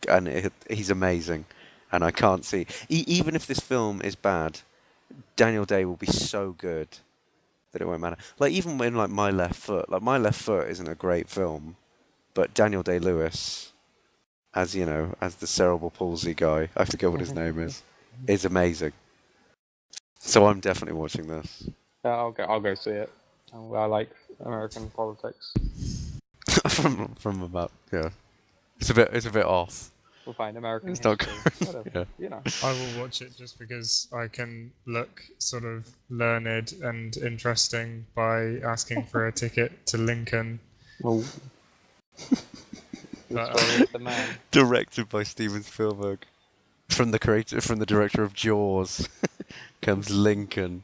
And he's amazing. And I can't see... even if this film is bad, Daniel Day will be so good that it won't matter. Like, even in like My Left Foot. Like, My Left Foot isn't a great film, but Daniel Day-Lewis, as the cerebral palsy guy, I forget what his name is amazing. So I'm definitely watching this. I'll go see it. I like American politics. from about it's a bit off. We'll find American history. I will watch it just because I can look sort of learned and interesting by asking for a ticket to Lincoln. Oh. The man. Directed by Steven Spielberg. From the director of Jaws comes Lincoln.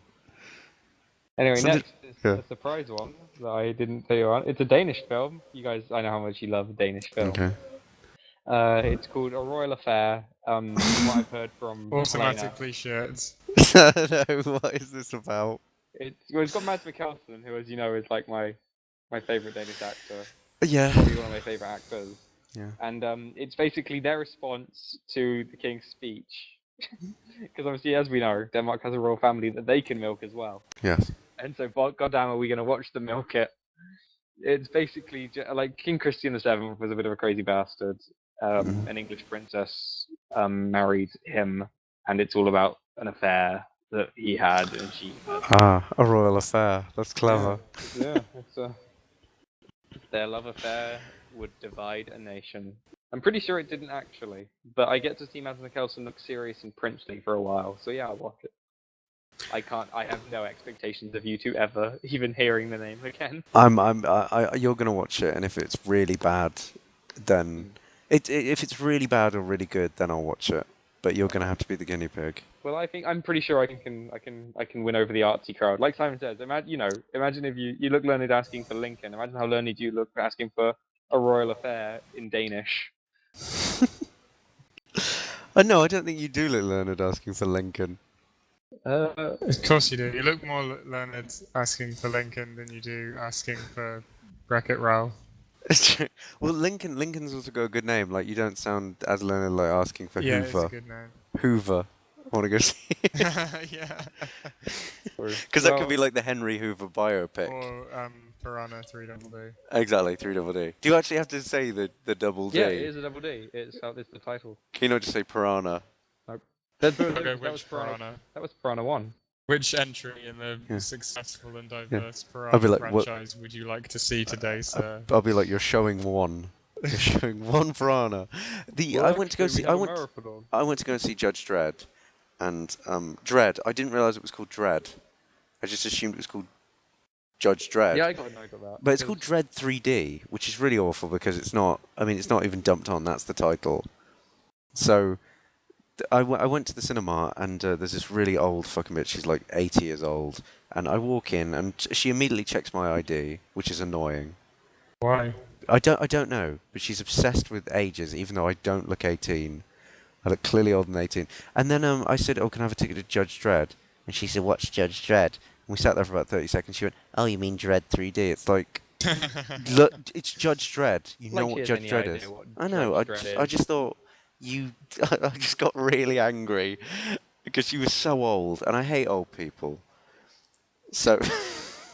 Anyway, next is a surprise one that I didn't tell you on. It's a Danish film. You guys, I know how much you love Danish film. Okay. It's called A Royal Affair. From what I've heard from automatically shirts. No, what is this about? It's got Mads Mikkelsen, who, as you know, is like my favourite Danish actor. Yeah. Probably one of my favourite actors. Yeah. And it's basically their response to the King's speech Because obviously, as we know, Denmark has a royal family that they can milk as well. Yes. And so, goddamn, are we going to watch them milk it? It's basically like King Christian VII was a bit of a crazy bastard. An English princess married him, and it's all about an affair that he had and she had. Ah, a royal affair. That's clever. Yeah, it's their love affair would divide a nation. I'm pretty sure it didn't actually, but I get to see Mads Mikkelsen look serious and princely for a while, so yeah, I'll watch it. I have no expectations of you two ever even hearing the name again. You're gonna watch it, and if it's really bad, then if it's really bad or really good, then I'll watch it. But you're gonna have to be the guinea pig. Well, I'm pretty sure I can win over the artsy crowd. Like Simon says, imagine if you look learned asking for Lincoln. Imagine how learned you look asking for a royal affair in Danish. No, I don't think you do look learned asking for Lincoln. Of course you do. You look more learned asking for Lincoln than you do asking for Wreck-It Ralph. Well, Lincoln's also got a good name. Like, you don't sound as learned like asking for Yeah, it's a Hoover. good name. Hoover. I want to go see. Yeah. Because that could be like the Henry Hoover biopic. Or Piranha 3DD. Exactly, 3DD. Do you actually have to say the double D? Yeah, it is a double D. It's the title. Can you not just say Piranha? That Okay, was which Piranha? That was Piranha 1. Which entry in the Yeah. successful and diverse I'll Piranha be like, what- franchise would you like to see today, sir? I'll be like, you're showing one. You're showing one Piranha. I went to go see. I went to go and see Judge Dredd, and Dredd. I didn't realize it was called Dredd. I just assumed it was called Judge Dredd. Yeah, I got that. But it's called Dredd 3D, which is really awful because it's not. I mean, it's not even dumped on. That's the title. So I went to the cinema, and there's this really old fucking bitch. She's like 80 years old, and I walk in, and she immediately checks my ID, which is annoying. Why? I don't know, but she's obsessed with ages, even though I don't look 18. I look clearly older than 18. And then I said, "Oh, can I have a ticket to Judge Dredd?" And she said, "What's Judge Dredd?" And we sat there for about 30 seconds. She went, "Oh, you mean Dredd 3D?" It's like, look, it's Judge Dredd. You know what Judge Dredd is. I know. I just thought you. I just got really angry because she was so old, and I hate old people. So.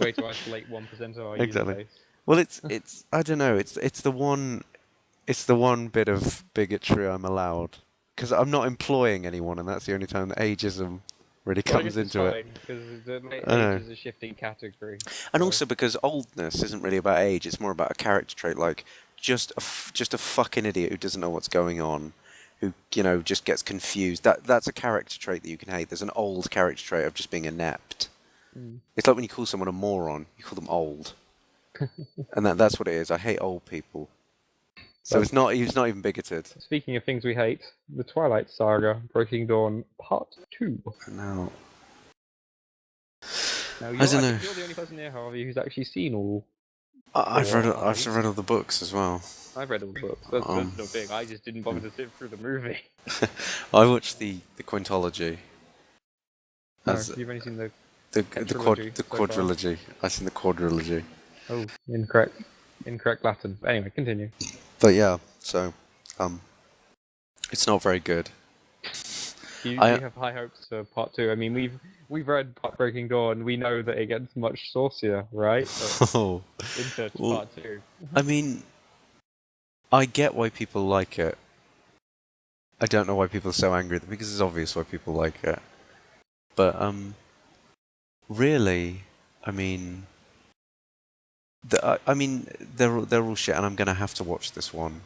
Way to isolate 1% of our Exactly. user base. Well, it's I don't know. It's the one bit of bigotry I'm allowed because I'm not employing anyone, and that's the only time that ageism really comes into it. Because I know. age is a shifting category. And also because oldness isn't really about age; it's more about a character trait, like just a fucking idiot who doesn't know what's going on, who just gets confused. That's a character trait that you can hate. There's an old character trait of just being inept. It's like when you call someone a moron, you call them old. And that's what it is. I hate old people. So he's not even bigoted. Speaking of things we hate, the Twilight Saga, Breaking Dawn Part 2. No. Now, I don't know. you're the only person here, Harvey, who's actually seen all. I've read all the books as well. I've read all the books. That's no big. I just didn't bother to sit through the movie. I watched the quintology. No, you've only seen the quadrilogy. I've seen the quadrilogy. Oh, incorrect Latin. But anyway, continue. But yeah, so it's not very good. You have high hopes for Part 2. I mean, we've read Breaking Dawn. We know that it gets much saucier, right? Oh. Into Part 2. I mean, I get why people like it. I don't know why people are so angry because it's obvious why people like it. But really, I mean, they're all shit, and I'm gonna have to watch this one.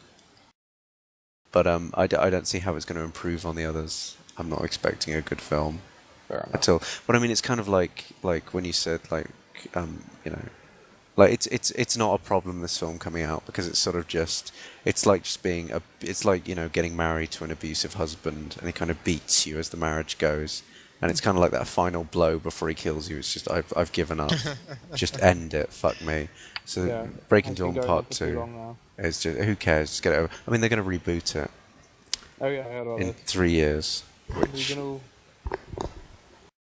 But I don't see how it's going to improve on the others. I'm not expecting a good film at all. But I mean, it's kind of like when you said like it's not a problem, this film coming out, because it's sort of it's like getting married to an abusive husband, and he kind of beats you as the marriage goes. And it's kind of like that final blow before he kills you. It's just, I've given up. Just end it. Fuck me. So Yeah, Breaking Dawn Part 2 is just, who cares? Just get it over. I mean, they're going to reboot it Oh yeah, I heard about in this. 3 years, which Regional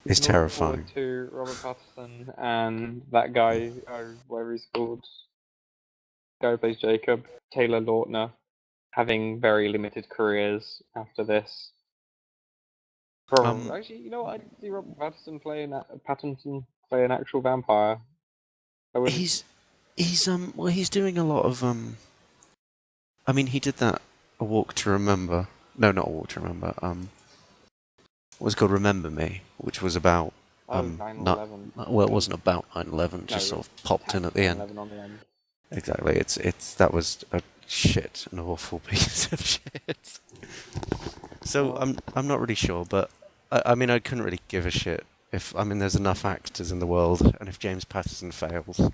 is terrifying. To Robert Pattinson and that guy, whatever he's called, guy who plays Jacob, Taylor Lautner, having very limited careers after this. Probably. Actually, you know what? I did see Robert Pattinson play an actual vampire. I wouldn't. He's doing a lot of I mean, he did that A Walk to Remember. No, not A Walk to Remember. What was it called Remember Me, which was about 9/11. well, it wasn't about 9/11. Just No, sort of popped in at the end. 9/11 on the end. Exactly. That was a shit, an awful piece of shit. So Well, I'm not really sure, but I mean, I couldn't really give a shit if there's enough actors in the world, and if James Patterson fails, then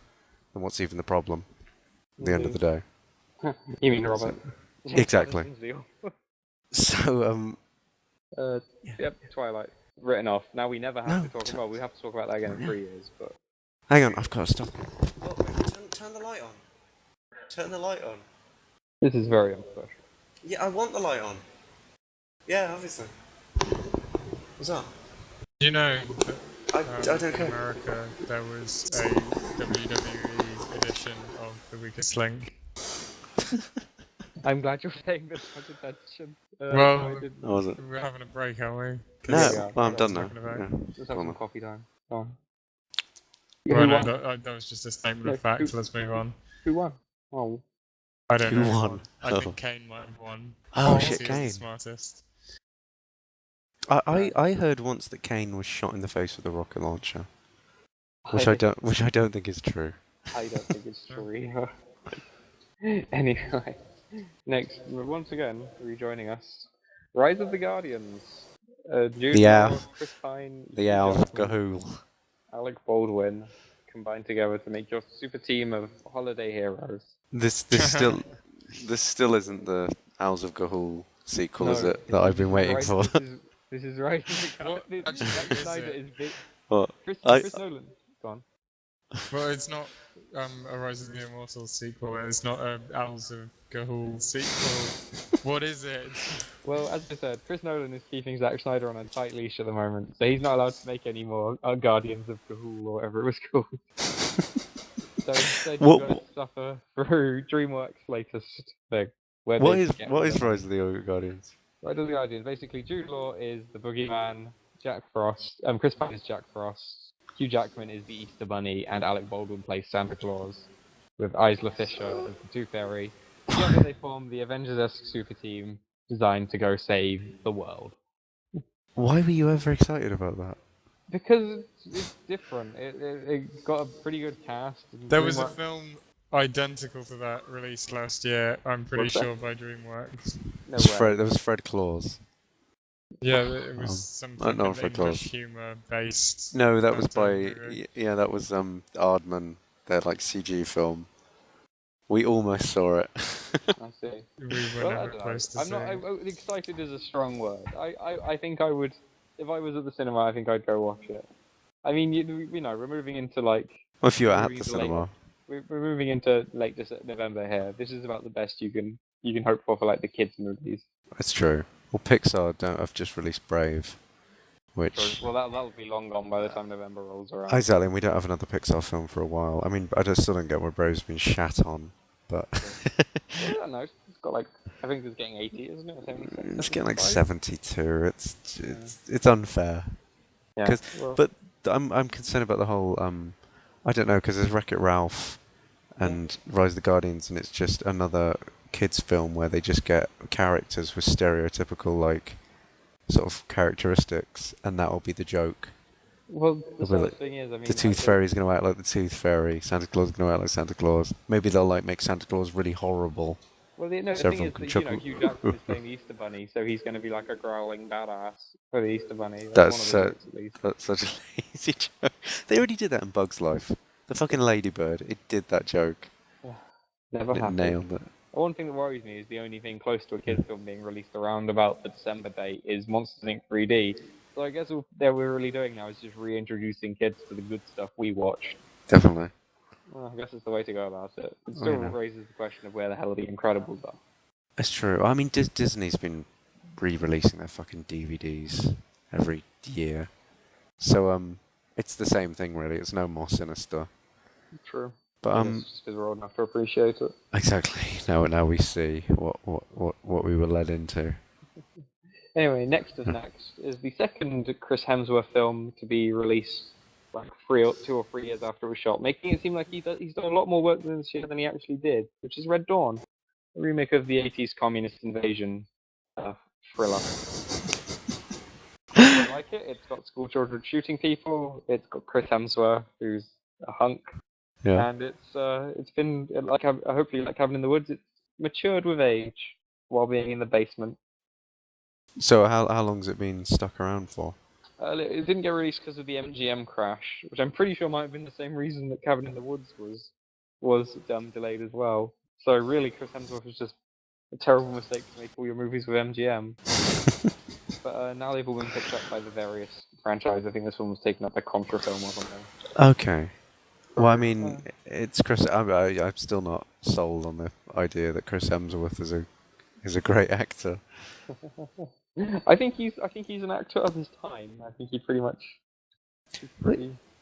what's even the problem? At the end of the day. You mean Robert? Exactly. Pattinson's deal. So Yep. Twilight written off. Now we never have No, to talk. Well, we have to talk about that again in 3 years, but. hang on, I've got to stop. Oh, wait, turn the light on. Turn the light on. This is very unprofessional. Yeah, I want the light on. Yeah, obviously. What's up? You know that I don't in care. America there was a WWE edition of The Weakest Link. I'm glad you're paying this much attention. Well, Oh, was it? we're having a break, aren't we? 'Cause No, Yeah, we are. well, I'm Yeah, done we're now. talking about- Yeah. Let's have Go on some then. coffee time. Go on. Well, Who no, won? that was just a statement No, of fact. who- Let's move on. Who won? Oh, I don't Who know. won? I Oh. think Kane might have won. Oh, because shit, he was Kane. the smartest. I heard once that Kane was shot in the face with a rocket launcher, which I don't think is true. I don't think it's true either. Anyway, next, once again, rejoining us, Rise of the Guardians. Jude The Law, Owl. Chris Pine, The Hugh Owl of Jackman, Ga'Hoole. Alec Baldwin combined together to make your super team of holiday heroes. This still isn't the Owls of Ga'Hoole sequel, is No, it? That I've been waiting for. This is Rise of the What Guardians. actually Zack is Snyder it? is big. What? Chris Nolan. Go on. Well, it's not a Rise of the Immortals sequel. It's not a Owls of Ga'Hoole sequel. What is it? Well, as I said, Chris Nolan is keeping Zack Snyder on a tight leash at the moment, so he's not allowed to make any more Guardians of Ga'Hoole or whatever it was called. So instead, you've What- got to suffer through DreamWorks' latest thing. Where What they is get what rid is of- Rise of the Guardians? Rise of the Guardians? Basically, Jude Law is the Boogeyman, Jack Frost. Chris Pine is Jack Frost. Hugh Jackman is the Easter Bunny, and Alec Baldwin plays Santa Claus, with Isla Fisher as the Tooth Fairy. Together, they form the Avengers-esque super team designed to go save the world. Why were you ever excited about that? Because it's different. It got a pretty good cast. and There was a DreamWorks- film identical to that released last year. I'm pretty Was there? sure by DreamWorks. No It was way. There was Fred Claus. Yeah, it was Um, some I don't know fucking if it was. English humour based. No, that was by movie. yeah, that was Aardman. Their like CG film. We almost saw it. I see. We were Well, I never don't know. close to I'm seeing. not. Excited is a strong word. I think I would. If I was at the cinema, I think I'd go watch it. I mean, you know, we're moving into like. Well, if you were at movies the later. cinema, We're moving into late November here. This is about the best you can hope for like the kids movies. it's true. Well, Pixar have just released Brave, which So, well, that'll be long gone by the time November rolls around. exactly. And we don't have another Pixar film for a while. I mean, still don't get where Brave's been shat on, but I don't know. It's got like I think it's getting 80, isn't it? Or 76, it's getting like 75? 72. It's unfair. Yeah. 'Cause- well, But I'm concerned about the whole I don't know, because there's Wreck-It Ralph and Rise of the Guardians, and it's just another kids film where they just get characters with stereotypical like sort of characteristics, and that'll be the joke. well, the Well, sad thing is, I mean, The Tooth Fairy's going to act like the Tooth Fairy. Santa Claus is going to act like Santa Claus. Maybe they'll like make Santa Claus really horrible. Well, the So thing is everyone can that chuckle. Hugh Jackman is playing the Easter Bunny, so he's going to be like a growling badass for the Easter Bunny. That's one of the jokes, at least. That's such a lazy joke. They already did that in Bug's Life. The fucking ladybird. It did that joke. Never It happened. nailed it. One thing that worries me is the only thing close to a kids' film being released around about the December date is Monsters Inc. 3D. So I guess all that we're really doing now is just reintroducing kids to the good stuff we watched. Definitely. Well, I guess it's the way to go about it. It Oh, still you know. raises the question of where the hell the Incredibles are. That's true. I mean, Disney's been re-releasing their fucking DVDs every year. So, it's the same thing, really. It's no more sinister. True. But, I guess just because we're old enough to appreciate it. exactly. Now we see what we were led into. Anyway, next is the second Chris Hemsworth film to be released like 2 or 3 years after it was shot, making it seem like he's done a lot more work this year than he actually did, which is Red Dawn, a remake of the 80s communist invasion thriller. I quite like it. It's got school children shooting people. It's got Chris Hemsworth, who's a hunk, Yeah. and it's been like hopefully like Cabin in the Woods. It's matured with age while being in the basement. So how long's it been stuck around for? It didn't get released because of the MGM crash, which I'm pretty sure might have been the same reason that Cabin in the Woods was delayed as well. So really, Chris Hemsworth was just a terrible mistake to make all your movies with MGM. But now they've all been picked up by the various franchises. I think this one was taken up by Contra Film or something. Okay. Well, I mean, it's Chris. I'm still not sold on the idea that Chris Hemsworth is a great actor. I think he's an actor of his time. I think he pretty much.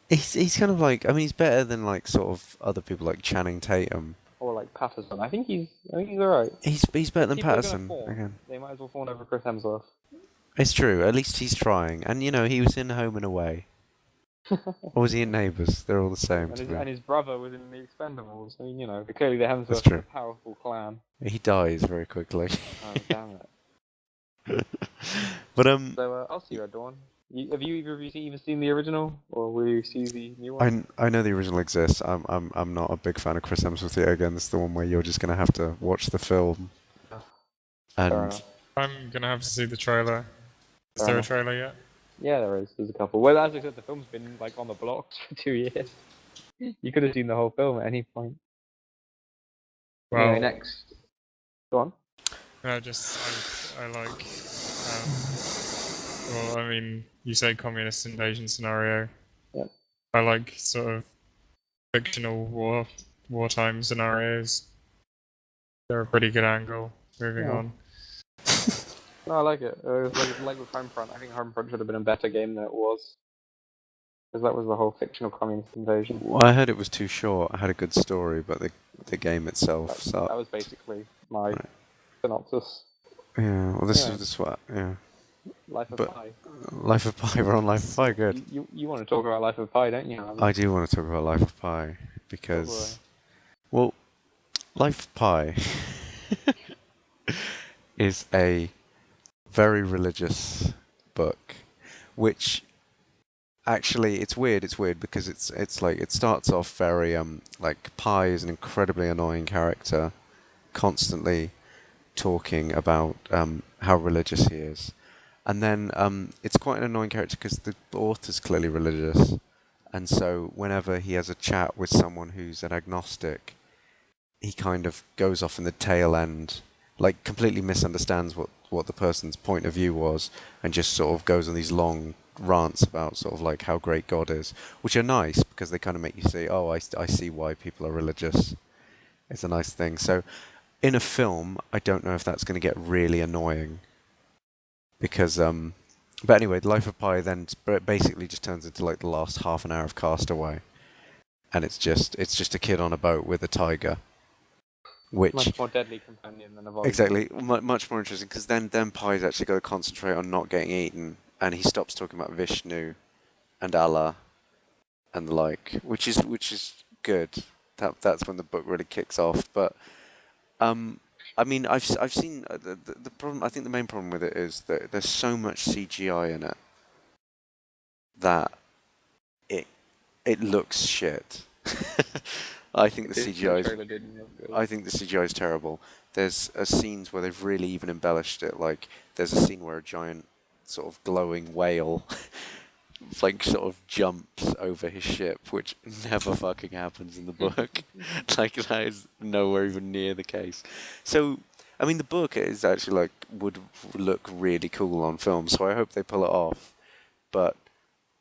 He's kind of like, I mean, he's better than like sort of other people like Channing Tatum. Or like Patterson. I think he's alright. He's better than People are gonna Patterson fawn. again. They might as well fawn over Chris Hemsworth. It's true. At least he's trying, and you know he was in Home and Away. Or was he in Neighbours? They're all the same. And his brother was in The Expendables. I mean, you know, clearly the Hemsworths true. are a powerful clan. He dies very quickly. Oh, damn it. But So, I'll see Red Dawn. Have you even seen the original, or will you see the new one? I know the original exists. I'm not a big fan of Chris Hemsworth yet. Again, this is the one where you're just gonna have to watch the film. And I'm gonna have to see the trailer. Is there a trailer yet? Yeah, there is. There's a couple. Well, as I said, the film's been like on the blocks for 2 years. You could have seen the whole film at any point. Well, anyway, next. Go on. I like. Well, I mean, you say communist invasion scenario. Yeah. I like sort of fictional wartime scenarios. They're a pretty good angle. Moving on. No, I like it. It was like with Homefront. I think Homefront should have been a better game than it was. Because that was the whole fictional communist invasion. Well, I heard it was too short. I had a good story, but the game itself sucked. That was basically my synopsis. Yeah, well, this is what. Yeah. Life of Pi. Life of Pi. We're on Life of Pi. Good. You want to talk about Life of Pi, don't you? I do want to talk about Life of Pi because, well, Life of Pi is a very religious book, which actually it's weird because it's like it starts off very like Pi is an incredibly annoying character, constantly talking about how religious he is, and then it's quite an annoying character because the author's clearly religious, and so whenever he has a chat with someone who's an agnostic, he kind of goes off in the tail end, like completely misunderstands what the person's point of view was, and just sort of goes on these long rants about sort of like how great God is, which are nice because they kind of make you say, oh, I see why people are religious. It's a nice thing. So in a film, I don't know if that's going to get really annoying because, but anyway, Life of Pi then basically just turns into like the last half an hour of Castaway, and it's just a kid on a boat with a tiger. Which much more deadly companion than a volume. Exactly, much more interesting because then Pi's actually got to concentrate on not getting eaten, and he stops talking about Vishnu and Allah and the like, which is good. That's when the book really kicks off. But I mean, I've seen the problem. I think the main problem with it is that there's so much CGI in it that it looks shit. I think the CGI is terrible. There's scenes where they've really even embellished it. Like there's a scene where a giant sort of glowing whale like sort of jumps over his ship, which never fucking happens in the book. Like that is nowhere even near the case. So I mean the book is actually like would look really cool on film, so I hope they pull it off. But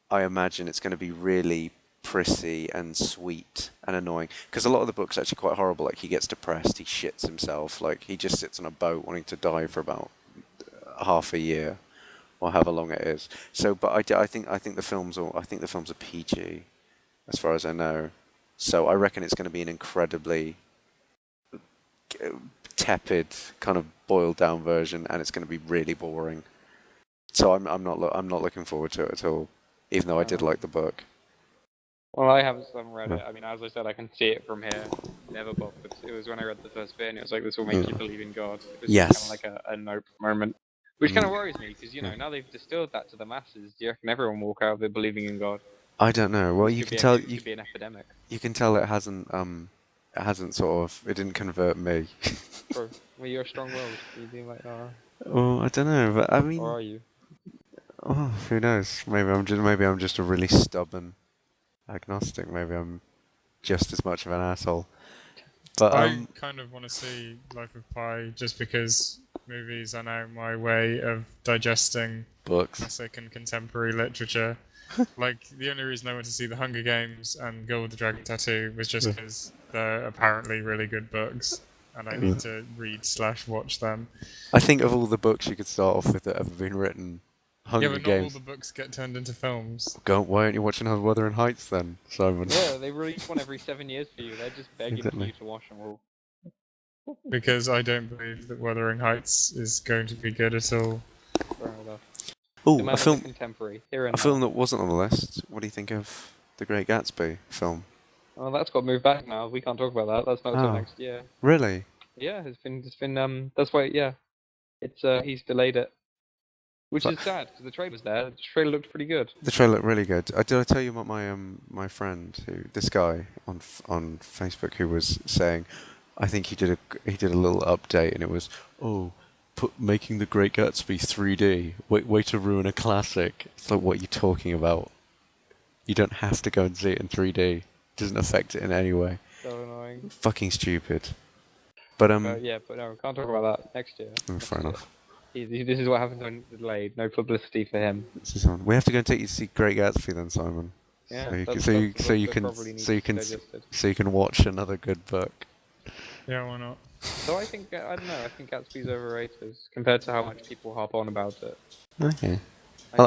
I imagine it's going to be really prissy and sweet and annoying because a lot of the book's actually quite horrible. Like he gets depressed, he shits himself, like he just sits on a boat wanting to die for about half a year or however long it is. So but I think the films are PG as far as I know, so I reckon it's going to be an incredibly tepid kind of boiled down version, and it's going to be really boring So I'm not looking forward to it at all, even though I did like the book. Well, I haven't read Yeah. it. I mean, as I said, I can see it from here. Never bothered. It was when I read the first bit, and it was like, this will make you believe in God. It was just kind of Yes. like a nope moment, which kind of Mm. worries me because Yeah. now they've distilled that to the masses. Do you reckon everyone will walk out of it believing in God? I don't know. Well, This you could can be tell it could be an epidemic. you can tell it hasn't sort of it didn't convert me. True. Well, you're strong-willed. You being like, Well, I don't know, but I or mean, are you? oh, who knows? Maybe I'm just a really stubborn agnostic. Maybe I'm just as much of an asshole. But I kind of want to see Life of Pi just because movies are now my way of digesting books. classic and contemporary literature. Like, the only reason I went to see The Hunger Games and Girl with the Dragon Tattoo was just because they're apparently really good books, and I need to read/watch them. I think of all the books you could start off with that have been written, Yeah, Hunger but not all Games. the books get turned into films. Why aren't you watching Wuthering Heights then, Simon? Yeah, they release one every 7 years for you. They're just begging for Exactly. you to watch them all. Because I don't believe that Wuthering Heights is going to be good at all. Fair enough. The Oh, man a of the film contemporary. Here and a film now. that wasn't on the list. What do you think of The Great Gatsby film? Oh, that's got moved back now. We can't talk about that. That's not till Oh, next year. really? Yeah, it's been that's why it's he's delayed it. Which So- is sad because the trailer was there. The trailer looked pretty good. The trailer looked really good. Did I tell you about my friend this guy on Facebook who was saying, I think he did a little update and it was making The Great Gatsby 3D. Way to ruin a classic. It's like, what are you talking about? You don't have to go and see it in 3D. It doesn't affect it in any way. So annoying. Fucking stupid. But Yeah, but no, we can't talk about that next year. fair enough. This is what happens when it's delayed. No publicity for him. This is on. We have to go and take you to see Great Gatsby then, Simon. Yeah, So you that's, can, that's so the you book that can probably needs so you to be can digested. so you can watch another good book. Yeah, why not? So I think I don't know. I think Gatsby's overrated compared to how much people harp on about it. Okay. I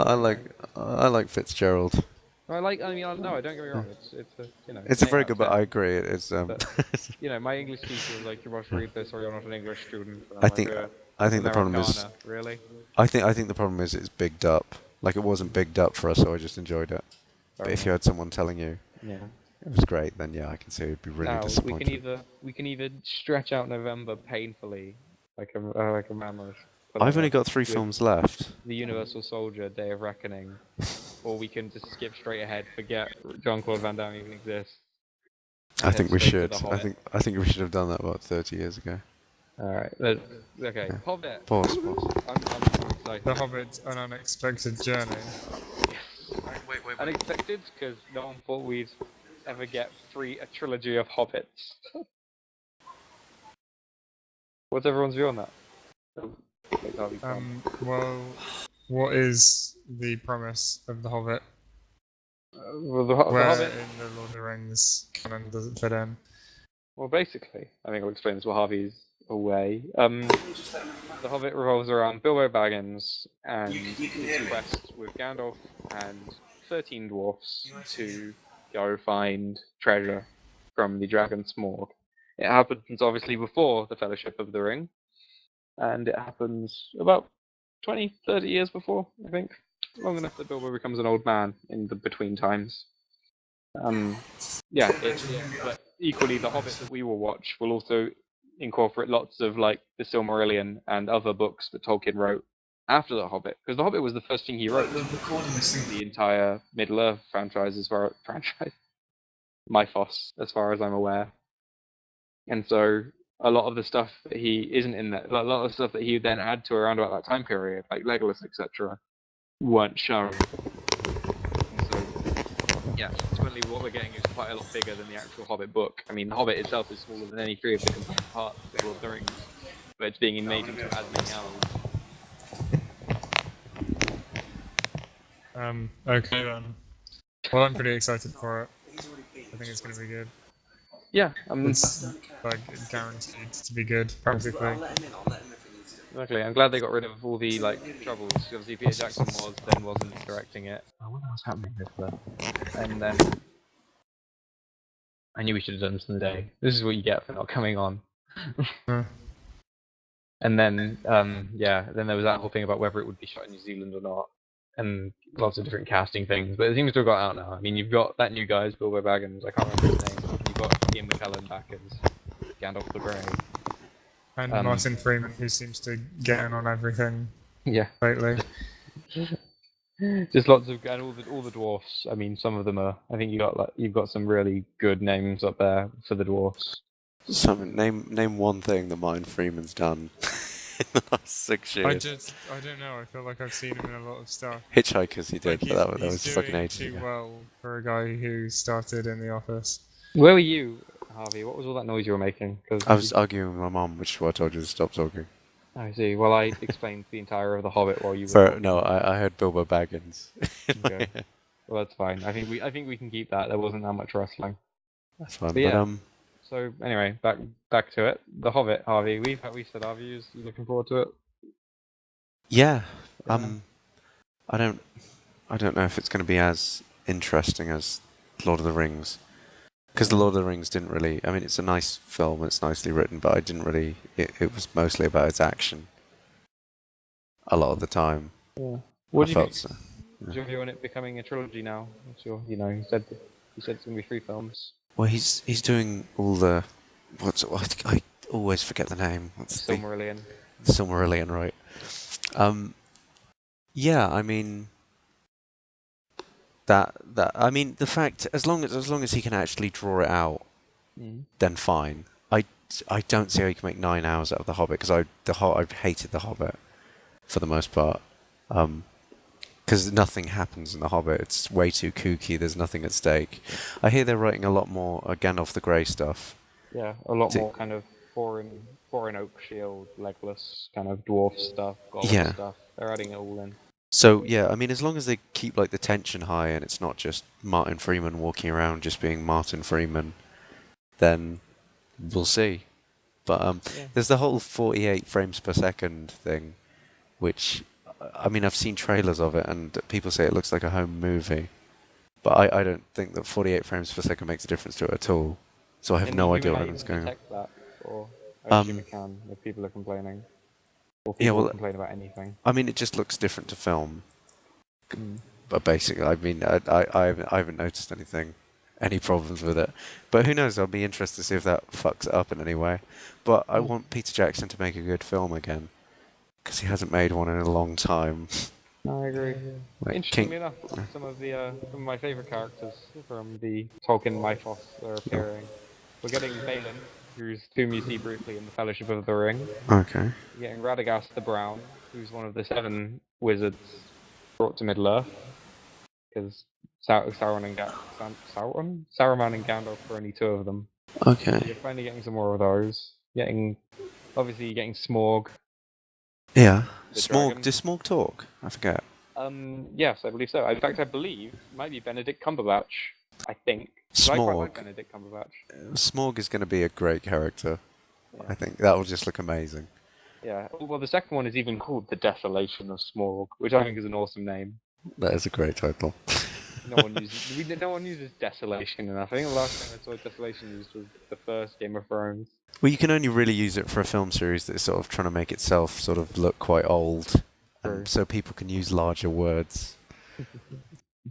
I like Fitzgerald. I mean, no, don't get me wrong. It's a It's a 10 very out good of book. 10. I agree. It is. But my English teacher was like, "You must read this, or you're not an English student." And I'm I like, think I it's think the problem is Americana, really. I think the problem is it's bigged up. Like it wasn't bigged up for us, so I just enjoyed it. But if you had someone telling you Yeah. it was great, then yeah, I can see it'd be really Now disappointed. we can either stretch out November painfully, like a mammoth. I've only got 3 with films left. The Universal Soldier, Day of Reckoning, or we can just skip straight ahead, forget Jean-Claude Van Damme even exists. I and think head we straight to should. The Hobbit. I think we should have done that about 30 years ago. All right. Okay. Yeah. Hobbit. Pause. I'm excited. The Hobbit: An Unexpected Journey. Wait. Unexpected, because no one thought we'd ever get a trilogy of Hobbits. What's everyone's view on that? Well, what is the premise of The Hobbit? Well, the Where Hobbit. in the Lord of the Rings canon does it fit in? Well, basically, I think I'll explain this while Harvey's away. The Hobbit revolves around Bilbo Baggins and his quest with Gandalf and 13 dwarfs to go find treasure from the Dragon's Morgue. It happens obviously before the Fellowship of the Ring, and it happens about 20, 30 years before, I think. Long enough that Bilbo becomes an old man in the between times. But equally, the Hobbit that we will watch will also incorporate lots of like the Silmarillion and other books that Tolkien wrote after the Hobbit, because the Hobbit was the first thing he wrote. The entire Middle Earth franchise, Mythos, as far as I'm aware, and so a lot of the stuff that he isn't in that, a lot of stuff that he would then add to around about that time period, like Legolas, etc., weren't shown. So yeah, consequently what we're getting is quite a lot bigger than the actual Hobbit book. I mean, the Hobbit itself is smaller than any 3 of the component parts of Lord of the Rings, but it's being made into as many hours. Okay then. Well, I'm pretty excited for it. I think it's going to be good. Yeah, It's like guaranteed to be good, practically. exactly. I'm glad they got rid of all the like troubles. Obviously, Peter Jackson wasn't directing it. I wonder what's happening with that. And then I knew we should have done this in the day. This is what you get for not coming on. And then then there was that whole thing about whether it would be shot in New Zealand or not, and lots of different casting things. But it seems to have got out now. I mean, you've got that new guy, Bilbo Baggins. I can't remember his name. You've got Ian McKellen back as Gandalf the Grey. And Martin Freeman, who seems to get in on everything Yeah. lately. Just lots of and all the dwarfs. I mean, some of them are. I think you've got some really good names up there for the dwarfs. Name one thing that Martin Freeman's done in the last 6 years. I don't know. I feel like I've seen him in a lot of stuff. Hitchhikers he did, Like but that he's was fucking doing ages too ago. well for a guy who started in The Office. Where were you, Harvey? What was all that noise you were making? I was arguing with my mum, which is why I told you to stop talking. I see. Well, I explained the entire of The Hobbit while you were. No, I heard Bilbo Baggins. Okay. Well, that's fine. I think we can keep that. There wasn't that much wrestling. That's fine. But yeah. So anyway, back to it. The Hobbit, Harvey. We've said our views. You looking forward to it? Yeah. I don't know if it's going to be as interesting as Lord of the Rings, because the Lord of the Rings didn't really. I mean, it's a nice film. It's nicely written, but I didn't really. It was mostly about its action. A lot of the time. Yeah. What do you think? So. Do you view on it becoming a trilogy now? What's your, you said it's going to be 3 films. Well, he's doing all the. I always forget the name. What's Silmarillion. The Silmarillion, right? Yeah, I mean. I mean, the fact as long as he can actually draw it out, then fine. I don't see how you can make 9 hours out of The Hobbit, because I've hated The Hobbit for the most part. Because nothing happens in The Hobbit. It's way too kooky. There's nothing at stake. I hear they're writing a lot more Gandalf the Grey stuff. Yeah, a lot more kind of foreign oak shield, legless kind of dwarf stuff, gollum stuff. They're adding it all in. So yeah, I mean, as long as they keep like the tension high and it's not just Martin Freeman walking around just being Martin Freeman, then we'll see. But there's the whole 48 frames per second thing, which. I mean, I've seen trailers of it, and people say it looks like a home movie. But I don't think that 48 frames per second makes a difference to it at all. So I have no idea what's going on. That, or I assume it can, if people are complaining. Or people complain about anything. I mean, it just looks different to film. But basically, I mean, I haven't noticed any problems with it. But who knows, I'll be interested to see if that fucks it up in any way. But I want Peter Jackson to make a good film again. Because he hasn't made one in a long time. I agree. Like interestingly enough, some of my favourite characters from the Tolkien mythos are appearing. We're getting Balin, whom you see briefly in the Fellowship of the Ring. Okay. We're getting Radagast the Brown, who's one of the 7 wizards brought to Middle-earth. Because Saruman and Gandalf were only 2 of them. Okay. So you're finally getting some more of those. Obviously you're getting Smaug. Yeah. Smaug. Does Smaug talk? I forget. Yes, I believe so. In fact, I believe it might be Benedict Cumberbatch. I think. Smaug. I quite like Benedict Cumberbatch. Smaug is going to be a great character. Yeah. I think that will just look amazing. Yeah. Well, the second one is even called The Desolation of Smaug, which I think is an awesome name. That is a great title. No one uses desolation enough. I think the last time I saw desolation used was the first Game of Thrones. Well, you can only really use it for a film series that's sort of trying to make itself sort of look quite old, so people can use larger words.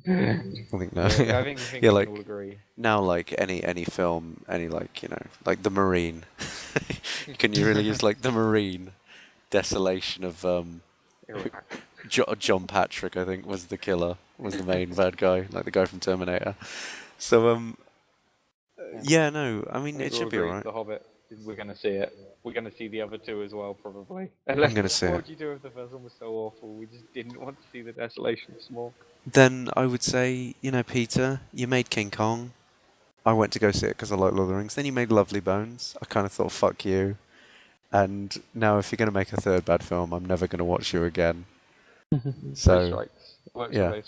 I think no. Yeah, I think we like all agree. Now, like any film, like like The Marine. Can you really use like The Marine? Desolation of John Patrick, I think, was the killer, was the main bad guy, like the guy from Terminator. So yeah, no, I mean it should be alright. The Hobbit, we're gonna see it. We're gonna see the other 2 as well, probably. I'm gonna see it. What would you do if the first one was so awful? We just didn't want to see the desolation of Smaug. Then I would say, Peter, you made King Kong. I went to go see it because I like Lord of the Rings. Then you made Lovely Bones. I kind of thought, fuck you. And now if you're going to make a 3rd bad film, I'm never going to watch you again. So, yeah,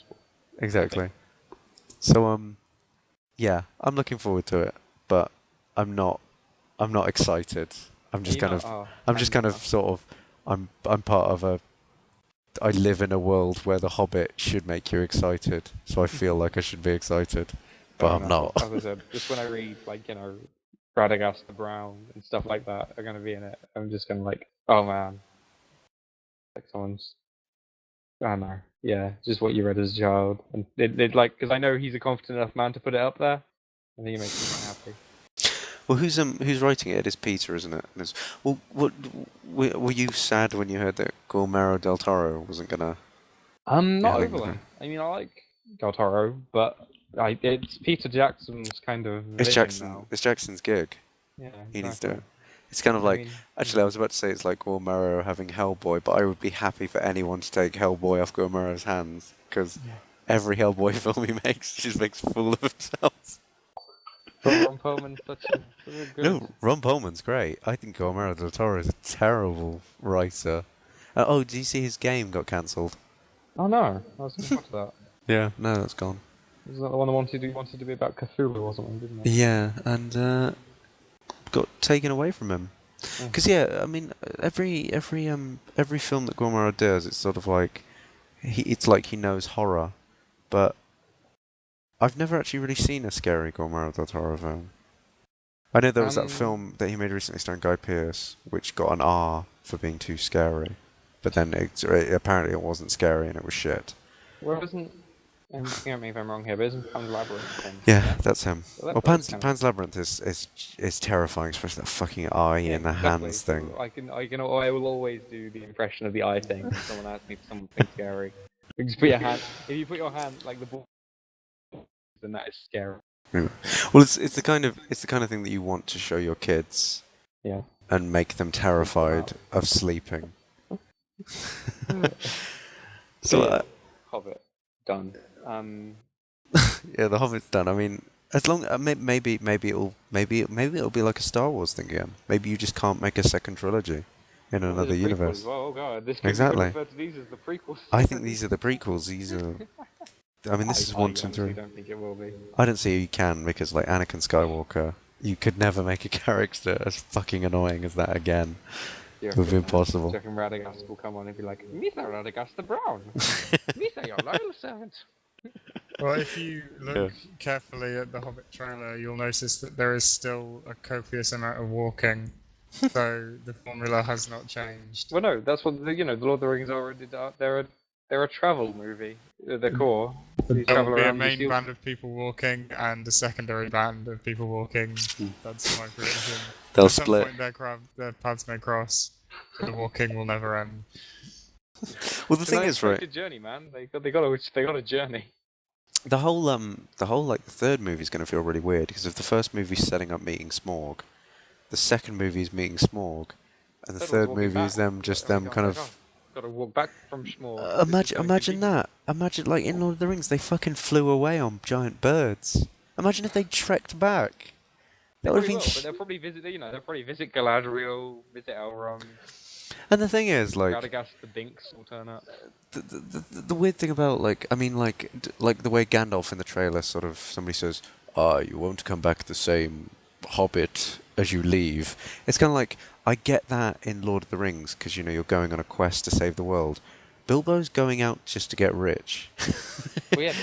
exactly. So, yeah, I'm looking forward to it, but I'm not excited. I'm just kind of, I'm part of I live in a world where The Hobbit should make you excited, so I feel like I should be excited, but I'm not. As I said, just when I read, Radagast the Brown and stuff like that are going to be in it. I'm just going to like, oh man, like someone's, I don't know, yeah, just what you read as a child, and it like because I know he's a confident enough man to put it up there. I think it makes me quite happy. Well, who's writing it? It is Peter, isn't it? And well, what were you sad when you heard that Guillermo del Toro wasn't gonna? Not having overly. the- I mean, I like Del Toro, but it's Peter Jackson's kind of It's vision now. It's Jackson's gig. Yeah, He needs to do exactly. it. It's kind of I like, mean, actually, I was about to say it's like Guillermo having Hellboy, but I would be happy for anyone to take Hellboy off Guillermo's hands, because yeah. every Hellboy film he makes just makes a fool of himself. But Ron Perlman's such a good. No, Ron Perlman's great. I think Guillermo del Toro is a terrible writer. Oh, did you see his game got cancelled? Oh no, I was going to watch that. Yeah, no, that's gone. Wasn't that the one that wanted to be about Cthulhu or something, didn't it? Yeah, and got taken away from him. Yeah. Because I mean, every film that Guillermo does, it's sort of like it's like he knows horror, but I've never actually really seen a scary Guillermo del Toro film. I know there was that film that he made recently starring Guy Pearce, which got an R for being too scary, but then apparently it wasn't scary and it was shit. Well, isn't? Forgive me if I'm wrong here, but isn't Pan's Labyrinth him? Yeah, that's him. Well, Well, that's Pan's Labyrinth is terrifying, especially that fucking eye in the exactly. hands thing. I will always do the impression of the eye thing if someone asks me for something scary. You just put your hand. If you put your hand like the ball, then that is scary. Yeah. Well, it's the kind of thing that you want to show your kids. Yeah. And make them terrified of sleeping. So, Hobbit done. yeah, The Hobbit's done. I mean, as long maybe it'll be like a Star Wars thing again. Maybe you just can't make a second trilogy in another universe. Oh god, this Exactly. refer to these as the prequels. I think these are the prequels. These are. I mean, this is 1, 2, 3. I don't think it will be. I don't see how you can, because like Anakin Skywalker, you could never make a character as fucking annoying as that again. It would be impossible. Do you reckon Radagast will come on and be like, Mr. Radagast the Brown, Mr. your loyal servant? Well, if you look carefully at the Hobbit trailer, you'll notice that there is still a copious amount of walking. So the formula has not changed. Well, no, that's what the Lord of the Rings already did. They're a travel movie. At the core. You There travel will be a around, you main see- band of people walking and a secondary band of people walking. That's my prediction. They'll At some split. point their paths may cross, but the walking will never end. Well, the It's thing an is, right? unexpected journey, man. They got a journey. The whole like the third movie is going to feel really weird, because if the first movie's setting up meeting Smaug, the second movie is meeting Smaug, and the third movie is them kind of. Got to walk back from Schmore. Imagine that. Imagine like in Lord of the Rings, they fucking flew away on giant birds. Imagine if they trekked back. That would have been. But they'll probably visit. They'll probably visit Galadriel, visit Elrond. And the thing is, like, Radagast the Binks will turn up. the weird thing about like the way Gandalf in the trailer sort of somebody says, you won't come back the same Hobbit as you leave. It's kind of like, I get that in Lord of the Rings, because you're going on a quest to save the world. Bilbo's going out just to get rich. Well, yeah,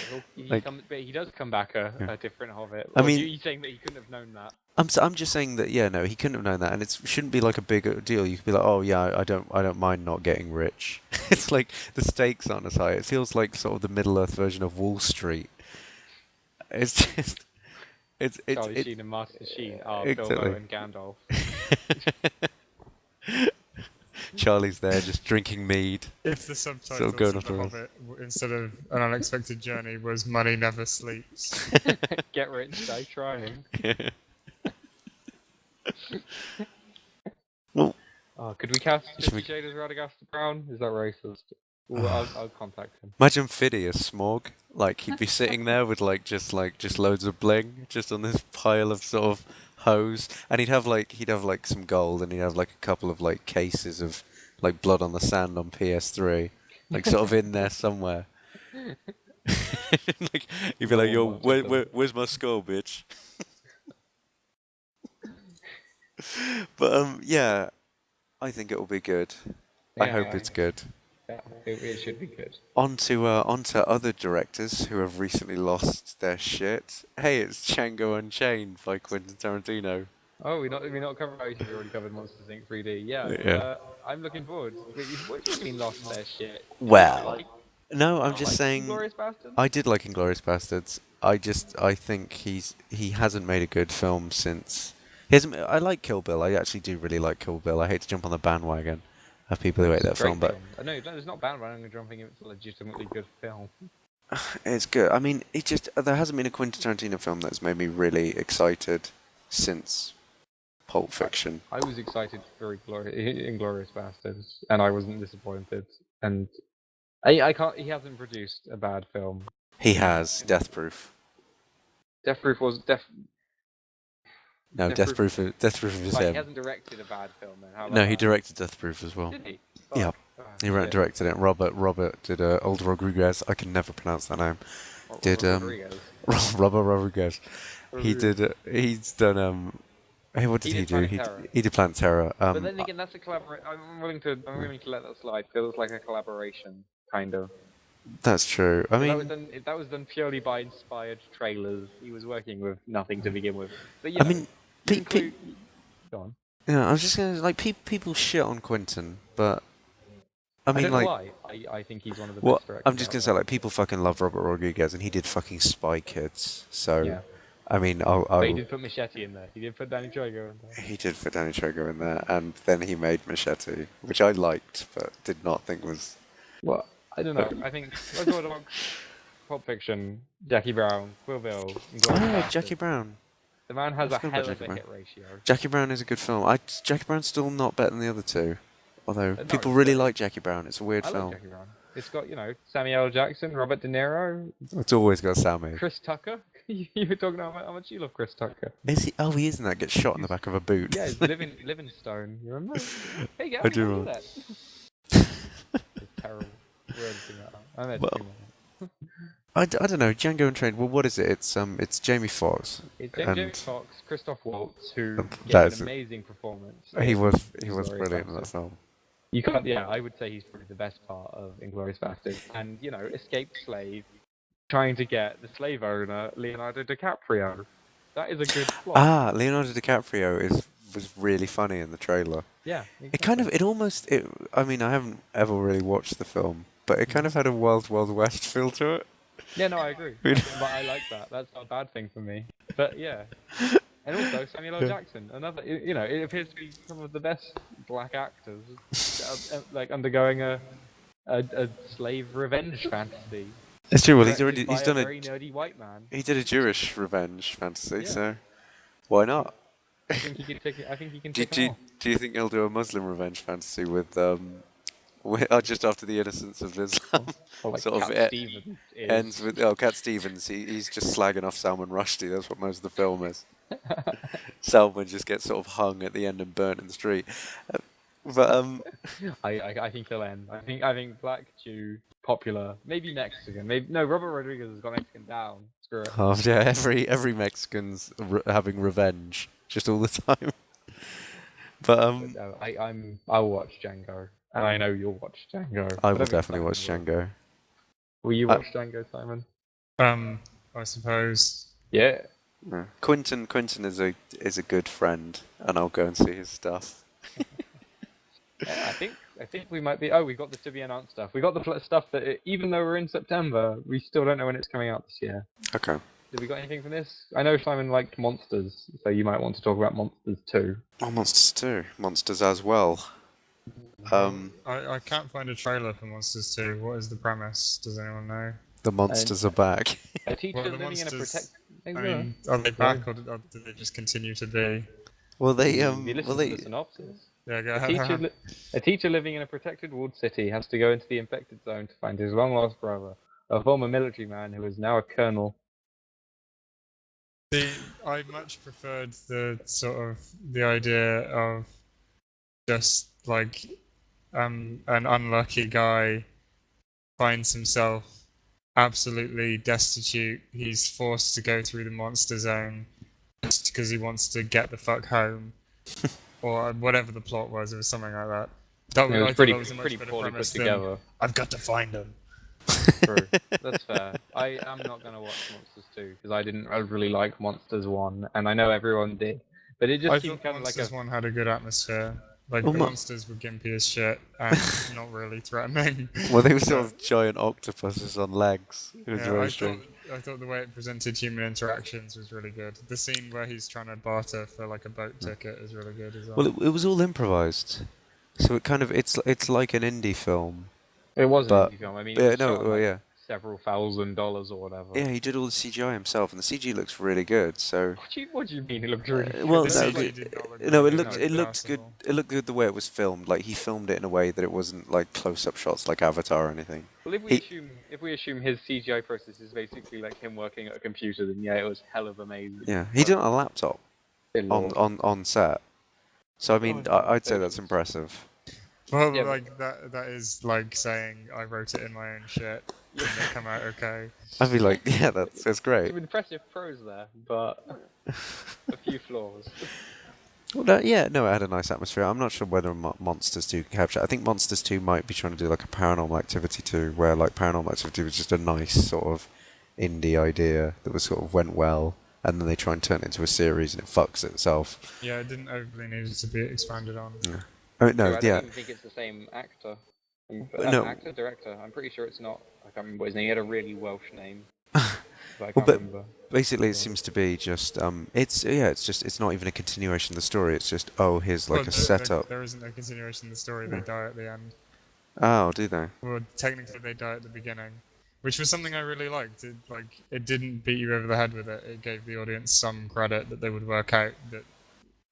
but he does come back a different Hobbit. I mean, you saying that he couldn't have known that? I'm just saying that no, he couldn't have known that, and it shouldn't be like a big deal. You could be like, oh yeah, I don't mind not getting rich. It's like the stakes aren't as high. It feels like sort of the Middle Earth version of Wall Street. It's just Charlie Sheen and Martin Sheen are exactly. Bilbo and Gandalf. Charlie's there just drinking mead. If the subtitles going of off The the rails. Hobbit, instead of An Unexpected Journey, was Money Never Sleeps. Get rich, die trying. Well, could we cast Should we- 50 Shades as Radagast the Brown? Is that racist? Ooh, I'll contact him. imagine Phidias Smog. Like he'd be sitting there with just loads of bling, just on this pile of sort of hose, and he'd have like some gold, and he'd have like a couple of like cases of like Blood on the Sand on PS3, like sort of in there somewhere. Like he'd be like, "Yo, where's my skull, bitch?" But yeah, I think it will be good. I hope it's good. Yeah, it should be good. On to other directors who have recently lost their shit. Hey, it's Django Unchained by Quentin Tarantino. Oh, we not covered. Oh, we already covered Monsters Inc. 3D. Yeah. Yeah. I'm looking forward. What do you mean lost their shit? Well, no, I'm Not just like saying. Inglourious Basterds? I did like Inglourious Bastards. I think he hasn't made a good film since. He hasn't. I like Kill Bill. I actually do really like Kill Bill. I hate to jump on the bandwagon of people who hate It's a that film, great but film. No, it's not bandwagon jumping. It's a legitimately good film. it's good. I mean, it just there hasn't been a Quentin Tarantino film that's made me really excited since Pulp Fiction. I was excited for Inglourious Basterds, and I wasn't disappointed. And I can't. He hasn't produced a bad film. He has Death Proof. Death Proof was Death. No, Death Proof. Death Proof is Like, he him. hasn't directed a bad film then. How about No, he that? directed Death Proof as well. Did he? Yeah. He shit. directed it. Robert did Old Rodriguez. I can never pronounce that name. Did Rodriguez. Robert Rodriguez. He did. He's done. Hey, what did he do? Planet Terror. He did Planet Terror. But then again, that's a collaboration. I'm willing to let that slide. Feels like a collaboration, kind of. That's true. I That was mean, done purely by inspired trailers. He was working with nothing to begin with. But I mean, go on. I was just gonna like people shit on Quentin, but I mean, don't know like, why. I think he's one of the what? best directors. I'm just out gonna say, there. like, people fucking love Robert Rodriguez, and he did fucking Spy Kids. So, Yeah. I mean, But he did put Machete in there. He did put Danny Trejo in there. he did put Danny Trejo in there, and then he made Machete, which I liked, but did not think was. Well, I don't know. I think Reservoir Dogs, Pulp Fiction, Jackie Brown, Quill Bill, Oh yeah, Jackie Brown. The man has a Let's go about hell of Jackie a Brown. hit ratio. Jackie Brown is a good film. Jackie Brown's still not better than the other two, although No, people it's really good. like Jackie Brown. It's a weird I like film. Jackie Brown. It's got, Samuel L. Jackson, Robert De Niro, It's always got Sammy. Chris Tucker. You were talking about how much you love Chris Tucker. Is he? Oh, he is in that. Gets shot in the back of a boot. Yeah, it's Livingstone. You remember? Hey, I do do remember. that. It's terrible. We're editing that out. I'm editing Well, that. I don't know. Django Unchained. Well, what is it? It's Jamie Foxx. It's and Jamie Foxx, Christoph Waltz, who gave that's- an amazing performance. He in was Inglourious brilliant in that Basterds. film. You can't. Yeah, I would say he's probably the best part of Inglourious Basterds. And escaped slave, trying to get the slave owner Leonardo DiCaprio. That is a good plot. Ah, Leonardo DiCaprio was really funny in the trailer. Yeah. It kind of I mean, I haven't ever really watched the film, but it kind of had a Wild Wild West feel to it. Yeah, no, I agree. But I like that. That's not a bad thing for me. But yeah. And also Samuel L. Jackson, another. It appears to be some of the best black actors, like undergoing a slave revenge fantasy. It's true. Well, he's directed by done a a very nerdy white man. he did a Jewish revenge fantasy, Yeah. so why not? I think he can take it. I think he can Do, take do, it off. do you think he'll do a Muslim revenge fantasy with just after the innocence of Islam? Or like sort of Cat Stevens is. Ends with Cat Stevens. He's just slagging off Salman Rushdie. That's what most of the film is. Salman just gets sort of hung at the end and burnt in the street. I think he'll end. I think black, Jew, popular, maybe Mexican. Maybe no. Robert Rodriguez has got Mexican down. Screw it. Oh yeah, every Mexican's having revenge just all the time. But No, I'll watch Django, and I know you'll watch Django. I I will don't think definitely watch Simon Django. Will you watch Django, Simon? I suppose. Yeah. Yeah. Quentin is a good friend, and I'll go and see his stuff. I think we might be. Oh, we got the to be announced stuff. We got the stuff that even though we're in September, we still don't know when it's coming out this year. Okay. Did we got anything from this? I know Simon liked Monsters, so you might want to talk about Monsters too. Oh, Monsters 2. Monsters as well. I can't find a trailer for Monsters 2. What is the premise? Does anyone know? The monsters are back. A teacher Well, the living in a monsters- protected. I mean, are they back or do they just continue to be? Well, they You listen to the synopsis. Yeah, go A ahead. teacher living in a protected walled city has to go into the infected zone to find his long-lost brother, a former military man who is now a colonel. I much preferred the idea of just like an unlucky guy finds himself absolutely destitute. He's forced to go through the monster zone just because he wants to get the fuck home, or whatever the plot was. It was something like that. It was I thought pretty that was a much poorly better put premise than, together. I've got to find him. True. That's fair. I am not going to watch Monsters 2 because I didn't really like Monsters 1, and I know everyone did. But it I just seemed thought the kind of like monsters one had a good atmosphere. Like Well, the monsters were gimpy as shit and not really threatening. well, they were sort But of giant octopuses on legs. It was yeah, very strange. I thought the way it presented human interactions was really good. The scene where he's trying to barter for like a boat ticket is really good as well. Well, it was all improvised, so it kind of it's like an indie film, it was an but indie film. I mean, it yeah, was no, shot on well, like yeah, several $1,000 or whatever. yeah, he did all the CGI himself, and the CG looks really good. So, What do you mean? It looked really good. well, The It no, looked CG like did not look no, very it good, looked like it looked good. passable. It looked good the way it was filmed. Like he filmed it in a way that it wasn't like close-up shots like Avatar or anything. well, He, if we assume his CGI process is basically like him working at a computer, then yeah, it was hell of amazing. yeah, he did it on a laptop Good lord. on set. So I mean, God, I'd say that's patience. impressive. Well, Yeah, but- like that is like saying I wrote it in my own shit and it come out okay. I'd be like, yeah, that's great. Some impressive prose there, but a few flaws. Well, no, yeah, no, it had a nice atmosphere. I'm not sure whether Monsters 2 can capture. I think Monsters 2 might be trying to do like a Paranormal Activity 2, where like Paranormal Activity was just a nice sort of indie idea that was sort of went well, and then they try and turn it into a series and it fucks itself. Yeah, it didn't overly need to be expanded on. Yeah. Oh, no, I don't yeah, even think it's the same actor. No. Actor, director. I'm pretty sure it's not. I can't remember his name. He had a really Welsh name, but I Well, can't remember. basically it seems to be just it's not even a continuation of the story. It's just here's like Well, a setup. there isn't a continuation of the story. They die at the end. Oh, do they? Well, technically they die at the beginning, which was something I really liked. It didn't beat you over the head with it. It gave the audience some credit that they would work out that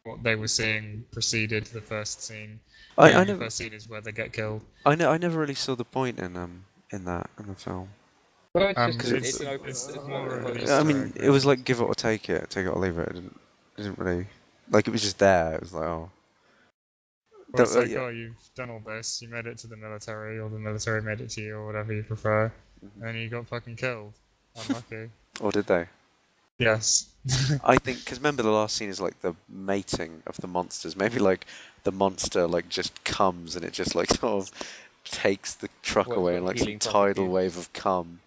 what they were seeing preceded the first scene. I And the never first scene is where they get killed. I never really saw the point in the film. Well, it's just it's an open. it's It's more of an I Easter mean, egg, it was really. like give it or take it or leave it. It didn't really like it was just there. It was like Well, it's like, yeah. oh, you've done all this, you made it to the military, or the military made it to you, or whatever you prefer, and you got fucking killed. Unlucky. Or did they? Yes. I think because remember the last scene is like the mating of the monsters. Maybe like the monster like just comes and it just like sort of takes the truck Well, it's away got and like some healing tidal properties. wave of cum.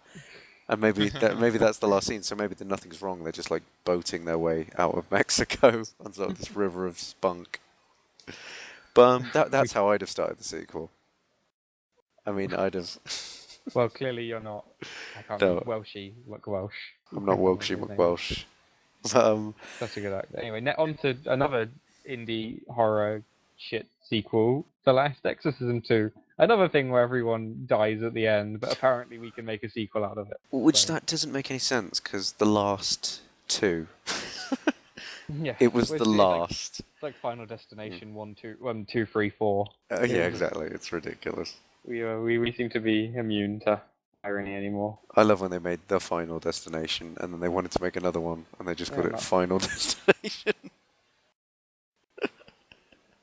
And maybe that's the last scene. So maybe nothing's wrong. They're just like boating their way out of Mexico on sort of this river of spunk. But that's how I'd have started the sequel. I mean, I'd have. Well, clearly you're not. I can't No. remember. Welshy, like Welsh. I'm not I can't remember Welshy his name. McWelsh. But, That's a good actor. Anyway, on to another indie horror shit sequel, The Last Exorcism 2. Another thing where everyone dies at the end, but apparently we can make a sequel out of it. which So, that doesn't make any sense because the last two. yeah, It was it's the like- last. It's like Final Destination 1, 2, 3, 4. Yeah, exactly. It's ridiculous. We seem to be immune to irony anymore. I love when they made the Final Destination and then they wanted to make another one and they just called Yeah, it no. Final Destination.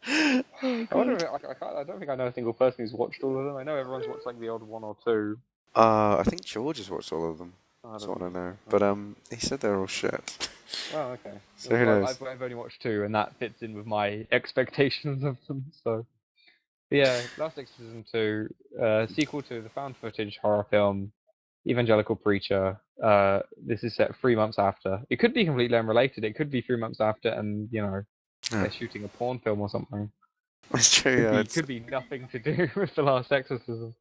I don't think I know a single person who's watched all of them. I know everyone's watched like the odd one or two. I think George has watched all of them. I That's don't what I know. know. But he said they're all shit. Oh, okay. So who Well, knows? I've only watched two, and that fits in with my expectations of them. So, but yeah, Last Exorcism 2, sequel to the found footage horror film Evangelical Preacher. This is set 3 months after. It could be completely unrelated. It could be 3 months after, and Yeah. they're shooting a porn film or something. It's true. Yeah, Could be nothing to do with the Last Exorcism.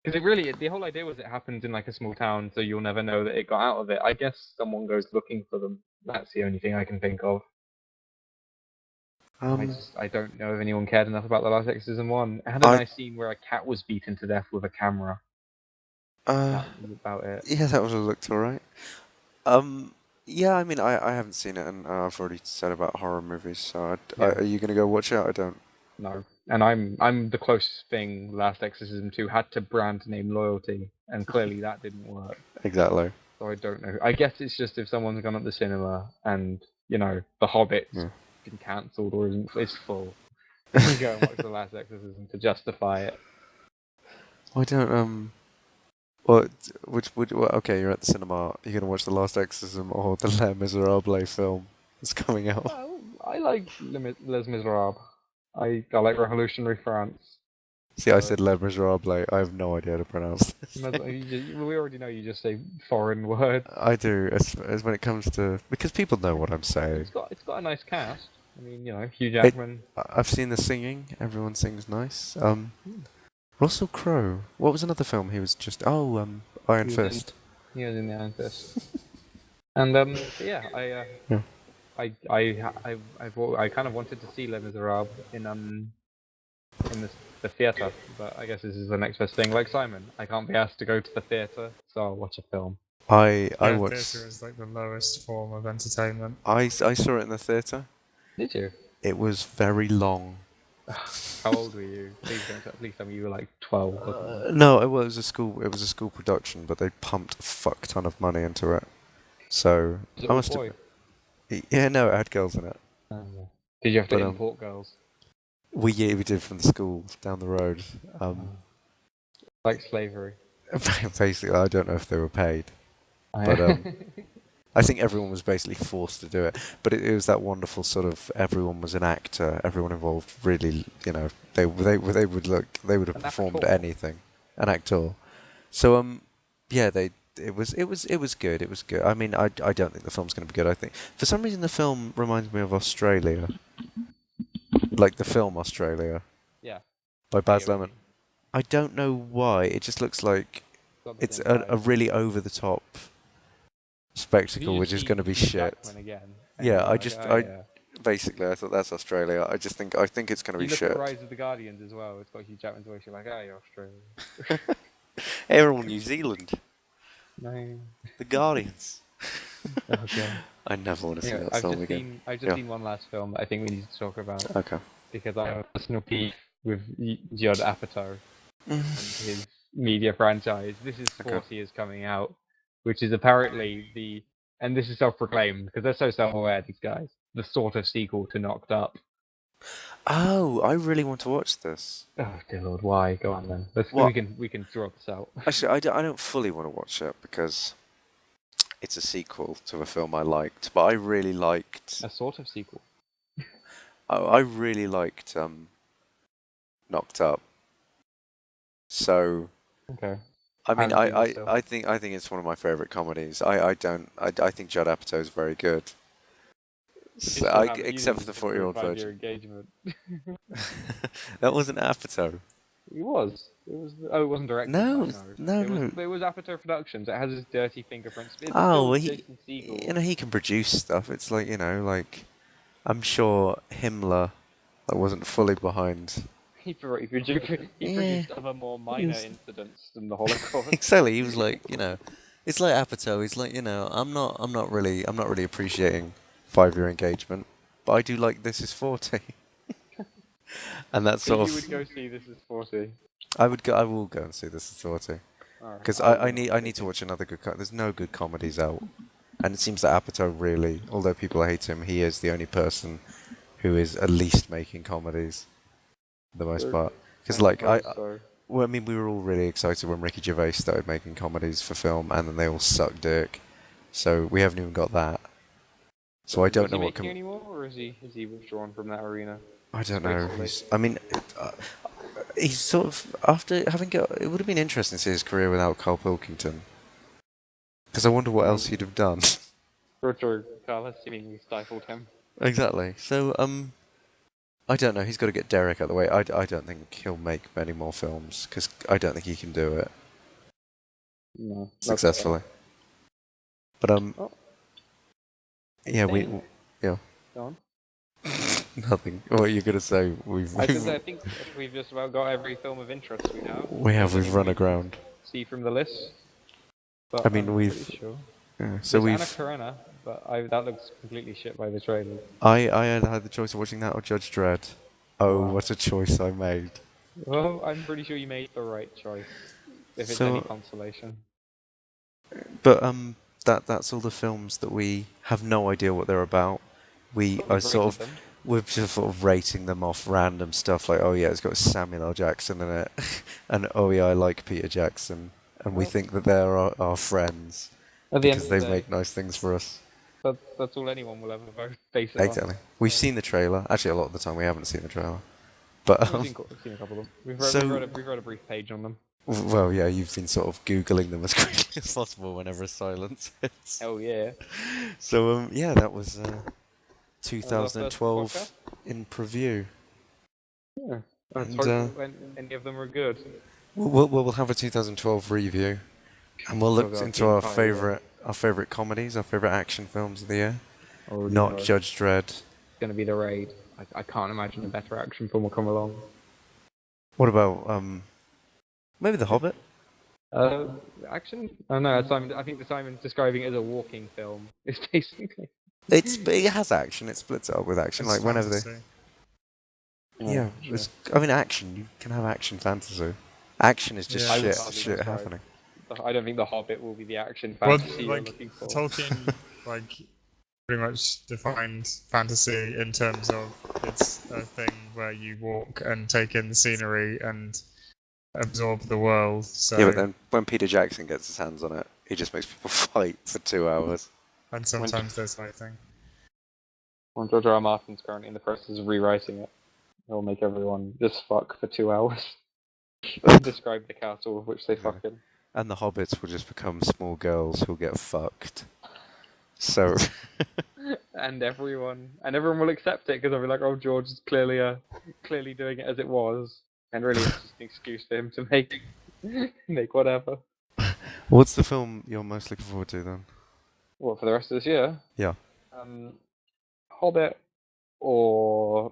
Because the whole idea was it happened in like a small town, so you'll never know that it got out of it. I guess someone goes looking for them. That's the only thing I can think of. I don't know if anyone cared enough about the Last Exorcism 1. It had a nice scene where a cat was beaten to death with a camera. That was about it. Yeah, that would have looked alright. Yeah, I mean, I haven't seen it, and I've already said about horror movies. So, Yeah. are you gonna go watch it? I don't. No. And I'm the closest thing Last Exorcism 2 had to brand name loyalty, and clearly that didn't work. Exactly. So I don't know. I guess it's just if someone's gone up the cinema and, The Hobbit's been cancelled or is full, then you go and watch The Last Exorcism to justify it. I don't. What? Okay, you're at the cinema. You're gonna watch The Last Exorcism or the Les Miserables film that's coming out. I like Les Miserables. I like Revolutionary France. See, I said Les Miserables. I have no idea how to pronounce this. We already know you just say foreign words. I do, as when it comes to because people know what I'm saying. It's got a nice cast. I mean, Hugh Jackman. I've seen the singing. Everyone sings nice. Russell Crowe. What was another film he was just? Oh, Iron He was in- Fist. He was in the Iron Fist. And yeah, Yeah. I kind of wanted to see Les Miserables in the theater, but I guess this is the next best thing. Like Simon, I can't be asked to go to the theater, so I'll watch a film. I Yeah, watched. theatre is like the lowest form of entertainment. I saw it in the theater. Did you? It was very long. How old were you? Please tell me you were like 12 or something. No, it was a school. It was a school production, but they pumped a fuck ton of money into it. So Was it I all must boy? have. Yeah, no, it had girls in it. Oh, yeah. Did you have to But, import girls? We did from the school down the road. Like slavery. Basically, I don't know if they were paid. Oh, But, yeah. I think everyone was basically forced to do it. But it was that wonderful sort of everyone was an actor. Everyone involved really, they would have An performed actor. anything. An actor. So yeah, it was good. It was good. I mean, I don't think the film's going to be good. I think for some reason the film reminds me of Australia, like the film Australia Yeah. by Baz Yeah, Luhrmann. I don't know why. It just looks like got the it's same a vibe. really over the top If you spectacle, just which is see going to be Hugh shit. Jackman again, and Yeah, you're I like, just- oh, I- yeah. Basically, I thought that's Australia. I think it's going to You be look shit. at Rise of the Guardians as well. It's got Hugh Jackman's voice. You're like, oh, you're Australian. Everyone, New Zealand, No. the Guardians. Oh god. I never want to see Anyway, that song again. I've just Yeah. seen one last film that I think we need to talk about Okay. because I have a personal beef with Judd Apatow Mm. and his media franchise. This is Okay. 40 is coming out, which is apparently and this is self-proclaimed because they're so self-aware, these guys, the sort of sequel to Knocked Up. Oh, I really want to watch this. Oh dear lord, why? Go on then. What? We can throw this out. Actually, I don't fully want to watch it because it's a sequel to a film I liked, but I really liked. A sort of sequel. I really liked Knocked Up. So Okay. I mean, Haven't seen it still. I think it's one of my favorite comedies. I think Judd Apatow is very good. So except for the 40-year-old version. Engagement. That wasn't Apatow. It was. It was. Oh, it wasn't directed. No, by, no. It was Apatow Productions. It has his dirty fingerprints. It's Oh, still well, Jason Segel. he can produce stuff. It's like like I'm sure Himmler wasn't fully behind. He produced other more minor was- incidents than the Holocaust. Exactly, he was like it's like Apatow. He's like I'm not really appreciating 5-year engagement, but I do like This Is 40. And that's So sort you of would go see This Is 40. I will go and see This Is 40 Alright. because I need to watch another good. There's no good comedies out, and it seems that Apatow really, although people hate him, he is the only person who is at least making comedies, for the most True. part. Because well, I mean, we were all really excited when Ricky Gervais started making comedies for film, and then they all sucked dick. So we haven't even got that. So I don't know what. Is he making anymore, or is he withdrawn from that arena? I don't know. Basically. He's sort of after having it would have been interesting to see his career without Carl Pilkington. Because I wonder what else he'd have done. Roger Carlos seemingly stifled him. Exactly. So I don't know. He's got to get Derek out of the way. I don't think he'll make many more films because I don't think he can do it No. successfully. But Oh. yeah, Go on. nothing. What are you gonna say? I think we've just about got every film of interest we have. We've run aground. See from the list. But I mean, I'm we've- pretty sure. Yeah, so There's we've. Anna Karenina, but that looks completely shit by the trailer. I had the choice of watching that or Judge Dredd. Oh, Wow. what a choice I made. Well, I'm pretty sure you made the right choice. If it's So- any consolation. But that's all the films that we have no idea what they're about. We But are we've sort of rated them. we're just sort of rating them off random stuff like, oh yeah, it's got Samuel L. Jackson in it, and oh yeah, I like Peter Jackson, and we Well- think that they're our friends At the end because of they the day, make nice things for us. that's all anyone will ever base it on. Exactly. We've seen the trailer. Actually, a lot of the time we haven't seen the trailer. But We've seen a couple of them. So- We've read a brief page on them. well, yeah, you've been sort of googling them as quickly as possible whenever silence hits. Hell yeah. So yeah, that was That was our first 2012 podcast. in preview. Yeah. Let's And, hope any of them are good. We'll have a 2012 review, and we'll look We'll go into the our entire year. favorite comedies, our favorite action films of the year. Oh, Not no, it's Judge Dredd. gonna be The Raid. I can't imagine a better action film will come along. What about maybe The Hobbit? Action? Oh no, Simon. I think Simon's describing it as a walking film. It's basically. It has action. It splits it up with action. It's Like whenever they fantasy. yeah, I mean action. You can have action fantasy. Action is just Yeah. I would shit hardly shit describe- happening. I don't think The Hobbit will be the action Well, fantasy you're like looking for. Tolkien, like pretty much defined fantasy in terms of it's a thing where you walk and take in the scenery and absorb the world. So Yeah, but then when Peter Jackson gets his hands on it, he just makes people fight for 2 hours. and sometimes there's fighting. When George R. R. Martin's currently in the process of rewriting it, he'll make everyone just fuck for 2 hours. Describe the castle of which they fuck in. And the hobbits will just become small girls who'll get fucked. So And everyone will accept it because they'll be like, "Oh, George is clearly doing it as it was," and really it's just an excuse for him to make whatever. what's the film you're most looking forward to then? What for the rest of this year? Yeah. Hobbit or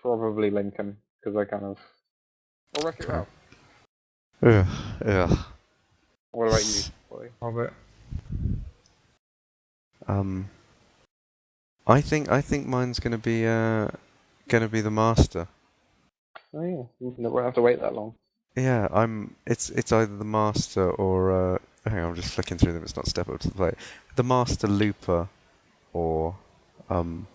probably Lincoln because I kind of or Wreck-It Okay. Ralph. Ugh, ugh. What about you, boy? Hobbit. I think mine's gonna be The Master. Oh yeah, we won't have to wait that long. Yeah, it's either The Master or hang on, I'm just flicking through them. It's not Step Up to the Plate. The Master, Looper, or I'm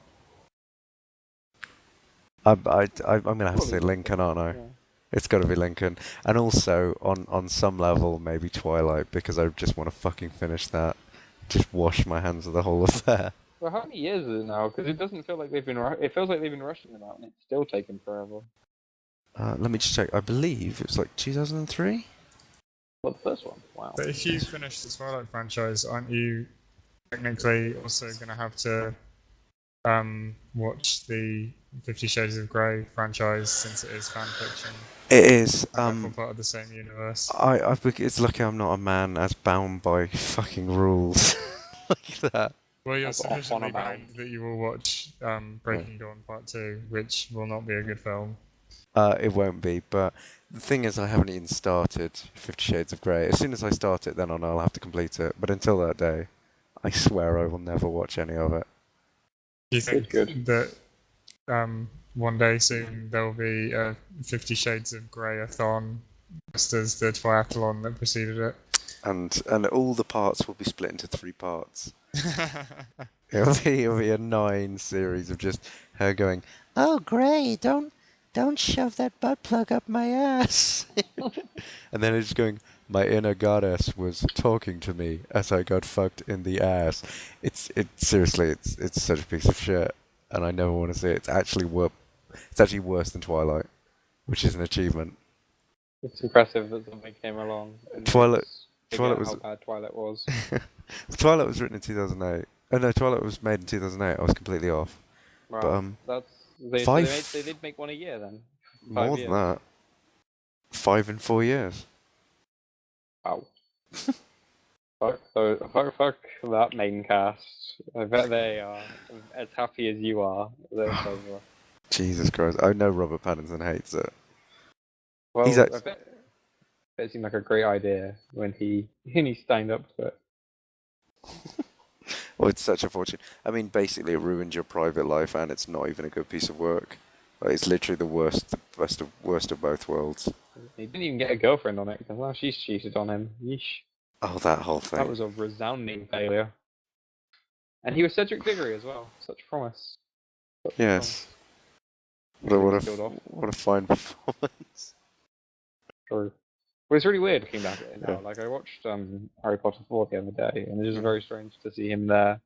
gonna have to say Lincoln, aren't I? Yeah. It's got to be Lincoln, and also on some level maybe Twilight because I just want to fucking finish that, just wash my hands of the whole affair. Well, how many years is it now? Because it doesn't feel like they've been. It feels like they've been rushing them out, and it's still taking forever. Let me just check. I believe it was like 2003. Well, the first one. Wow. But if you finish the Twilight franchise, aren't you technically also going to have to watch the 50 Shades of Grey franchise since it is fan fiction? It is. And therefore part of the same universe. It's lucky I'm not a man as bound by fucking rules like that. Well, you're That's off on sufficiently a bound. bound that you will watch Breaking Dawn Part 2, which will not be a good film. It won't be, but the thing is, I haven't even started 50 Shades of Grey. As soon as I start it, then I'll have to complete it. But until that day, I swear I will never watch any of it. Do you think Good. that one day soon there will be a 50 Shades of Grey-a-thon, just as the triathlon that preceded it? And all the parts will be split into 3 parts. It'll be a 9 series of just her going, "Oh, Grey, don't shove that butt plug up my ass," and then it's just going, "My inner goddess was talking to me as I got fucked in the ass." Seriously, it's such a piece of shit, and I never want to see it. It's actually worse than Twilight, which is an achievement. It's impressive that something came along. And Twilight Twilight was how bad Twilight was. Twilight was written in 2008. Oh no, Twilight was made in 2008. I was completely off. Wow. But That's they, five- they did make one a year then. more 5 than years. that, 5 in 4 years. Wow. fuck that main cast. I bet they are as happy as you are. They're over. Jesus Christ! I know Robert Pattinson hates it. Well, He's I act- bet it seemed like a great idea when he signed up to it. Well, it's such a fortune. I mean, basically, it ruined your private life, and it's not even a good piece of work. Like, it's literally the worst of both worlds. He didn't even get a girlfriend on it because well, she's cheated on him. Yeesh. Oh, that whole thing. That was a resounding failure. And he was Cedric Diggory as well. Such promise. Such Yes. promise. What a fine performance. True. Well, it's really weird looking back at it now. Yeah. Like I watched Harry Potter 4 the other day, and it was very strange to see him there.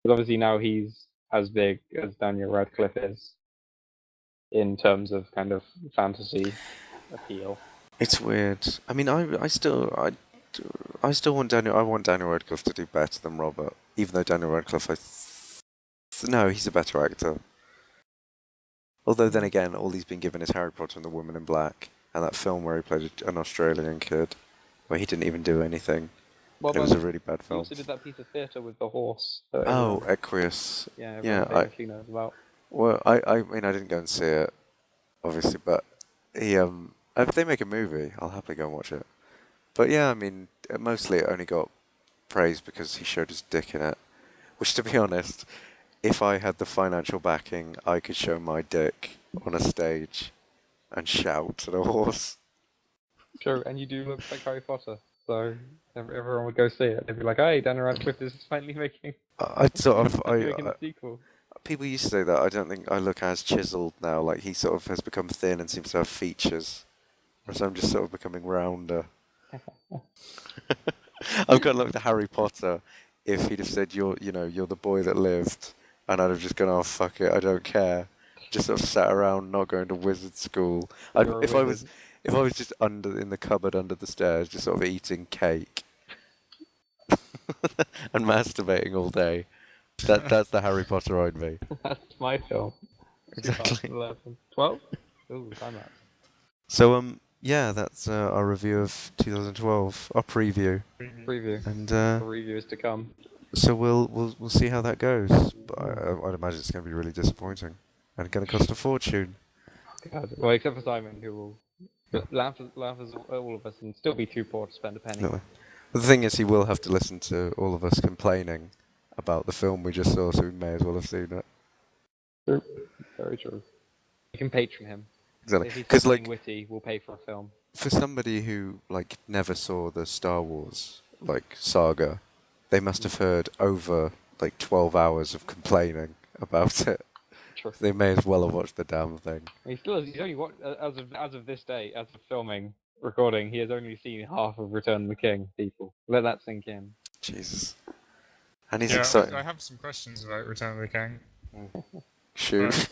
But obviously now he's as big as Daniel Radcliffe is. in terms of kind of fantasy appeal. It's weird. I mean, I still want I want Daniel Radcliffe to do better than Robert, even though Daniel Radcliffe, no, he's a better actor. Although then again, all he's been given is Harry Potter and the Woman in Black, and that film where he played an Australian kid, where he didn't even do anything. Well, It was a really bad he film. also did that piece of theatre with the horse. That Oh, everyone, Equus. yeah, Yeah, everyone famously knows about. well, I mean, I didn't go and see it, obviously, but if they make a movie, I'll happily go and watch it. But yeah, I mean, mostly it only got praise because he showed his dick in it. Which, to be honest, if I had the financial backing, I could show my dick on a stage and shout at a horse. True, and you do look like Harry Potter, so everyone would go see it. They'd be like, "Hey, Daniel Radcliffe is finally making I sort of, making a sequel." people used to say that. I don't think I look as chiseled now. Like he sort of has become thin and seems to have features, whereas I'm just sort of becoming rounder. I've got like the Harry Potter. If he'd have said you're the boy that lived, and I'd have just gone, oh fuck it, I don't care. Just sort of sat around, not going to wizard school. You're a wizard. If I was just in the cupboard under the stairs, just sort of eating cake and masturbating all day, that's the Harry Potter I'd be. That's my film. Exactly. 11. 12? Ooh, time lapse. So yeah, that's our review of 2012, our preview, Preview. and The review is to come. so we'll see how that goes. But I'd imagine it's going to be really disappointing and going to cost a fortune. God. Well, except for Simon, who will laugh as all of us and still be too poor to spend a penny. No. But the thing is, he will have to listen to all of us complaining about the film we just saw, so we may as well have seen it. True. Very true. You can patron him. Exactly. If he's Because something witty, we'll pay for a film. for somebody who never saw the Star Wars saga, they must have heard over 12 hours of complaining about it. True. They may as well have watched the damn thing. He still has. He's only watched as of this day, as of filming, recording. He has only seen half of Return of the King. People, let that sink in. Jesus. And he's Yeah, excited. I have some questions about Return of the King. Shoot.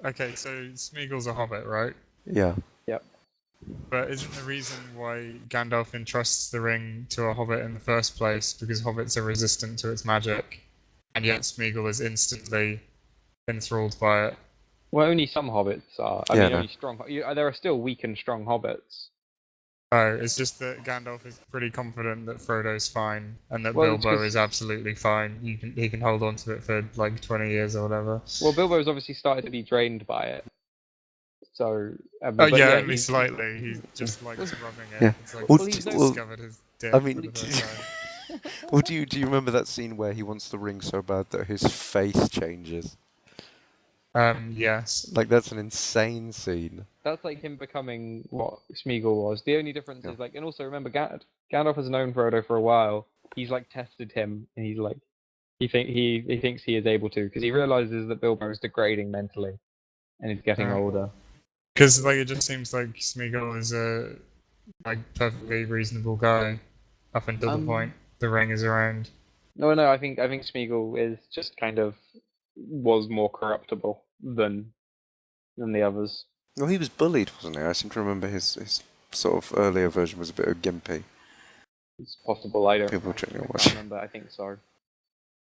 Okay, so Smeagol's a hobbit, right? Yeah. Yep. But isn't the reason why Gandalf entrusts the ring to a hobbit in the first place because hobbits are resistant to its magic, and yet Smeagol is instantly enthralled by it? Well, only some hobbits are. I Yeah, mean, no. only strong. There are still weak and strong hobbits. Oh, it's just that Gandalf is pretty confident that Frodo's fine and that Well, it's Bilbo 'cause- is absolutely fine. He can hold on to it for 20 years or whatever. Well, Bilbo's obviously started to be drained by it. So, Oh but yeah, yeah, only he's, slightly. He just likes rubbing it. Yeah. It's like Well, he's well, discovered his dick I mean, for the first time. well, do you remember that scene where he wants the ring so bad that his face changes? Yes. That's an insane scene. that's like him becoming what Smeagol was. The only difference is and also remember, Gandalf has known Frodo for a while. He's tested him, and he's he thinks he is able to because he realizes that Bilbo is degrading mentally, and he's getting older. Because it just seems like Smeagol is a perfectly reasonable guy up until the point the ring is around. No, I think Smeagol is just kind of was more corruptible than the others. Well, he was bullied, wasn't he? I seem to remember his sort of earlier version was a bit gimpy. It's possible. I don't. People I generally can't watch. remember. I think so.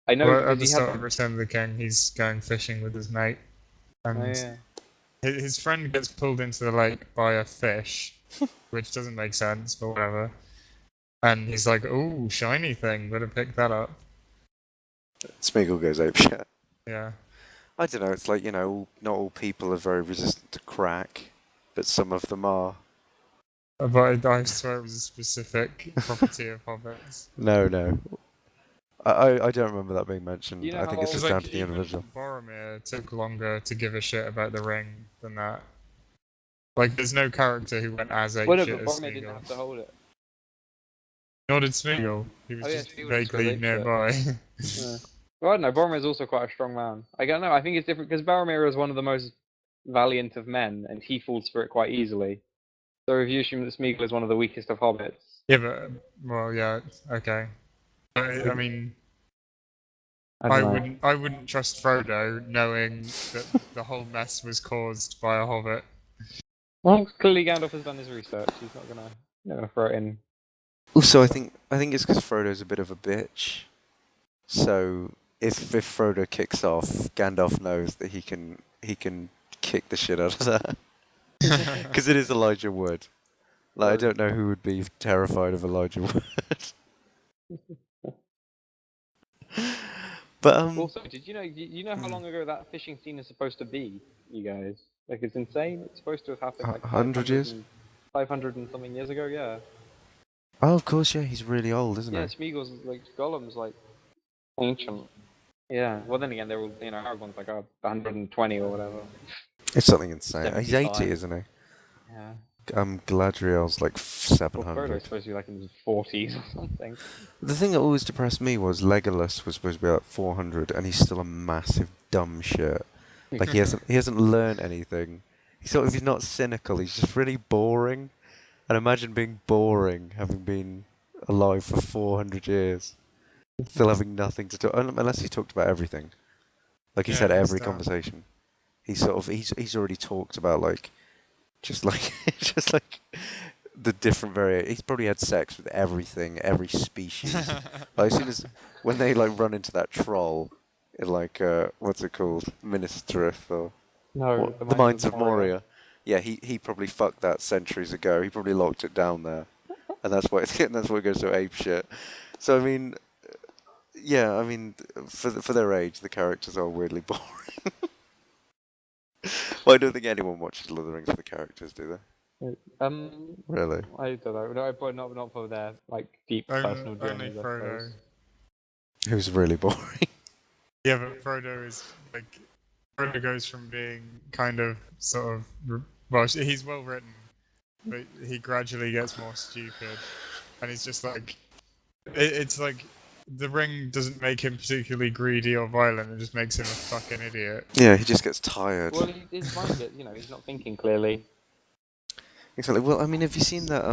I know Well, at the he start had. of Return of the King, he's going fishing with his mate, and Oh, yeah. his friend gets pulled into the lake by a fish, which doesn't make sense, but whatever. And he's like, "Ooh, shiny thing, better pick that up." Smeagol goes apeshit. Yeah. I don't know. It's not all people are very resistant to crack, but some of them are. But I swear it was a specific property of hobbits. No. I don't remember that being mentioned. You know I think it's how- just down to the even individual. Boromir took longer to give a shit about the ring than that. There's no character who went as Well, no, apeshit but as Boromir didn't Smeagol. have to hold it. Nor did Smeagol. He was Oh, yeah, just Smeagol just vaguely goes apeshit. nearby. Yeah. Well, I don't know. Boromir is also quite a strong man. I don't know. I think it's different because Boromir is one of the most valiant of men, and he falls for it quite easily. So if you assume that Smeagol is one of the weakest of hobbits, Yeah, but well, yeah, okay. But, I mean, I wouldn't trust Frodo knowing that the whole mess was caused by a hobbit. Well, clearly Gandalf has done his research. He's not gonna throw it in. Also, I think it's because Frodo's a bit of a bitch. So if Frodo kicks off, Gandalf knows that he can kick the shit out of that. Because it is Elijah Wood. Like I don't know who would be terrified of Elijah Wood. But Also, did you know how long ago that fishing scene is supposed to be, you guys? Like, it's insane. It's supposed to have happened like 100 years? 500 and something years ago, yeah. Oh, of course, yeah, he's really old, isn't Yeah, he? Smeagol's, like, Gollum's, like, ancient. Yeah, well then again, they're all, Aragorn's like 120 or whatever. It's something insane. He's 75. 80, isn't he? Yeah. Galadriel's like Well, 700. Frodo's supposed to be like in his 40s or something. The thing that always depressed me was Legolas was supposed to be like 400, and he's still a massive dumb shit. Like he hasn't learned anything. If he's not cynical, he's just really boring. And imagine being boring, having been alive for 400 years, still having nothing to talk. Unless he talked about everything, like he said every conversation. He's already talked about like, just like just like the different He's probably had sex with everything, every species. Like as soon as when they like run into that troll, in like what's it called, Ministrith or No, the Mines of Moria. Yeah, he probably fucked that centuries ago. He probably locked it down there, and that's why it goes so ape shit. So I mean, yeah, I mean for their age, the characters are weirdly boring. Well, I don't think anyone watches Lord of the Rings for the characters, do they? Really? I don't know. No, but not for their like deep personal Only journeys. I Frodo. suppose. Who's really boring? Yeah, but Frodo is like Frodo goes from being kind of sort of well, he's well written, but he gradually gets more stupid, and he's just like it's like the ring doesn't make him particularly greedy or violent; it just makes him a fucking idiot. Yeah, he just gets tired. Well, his mind gets, he's not thinking clearly. Exactly. Well, I mean, have you seen that?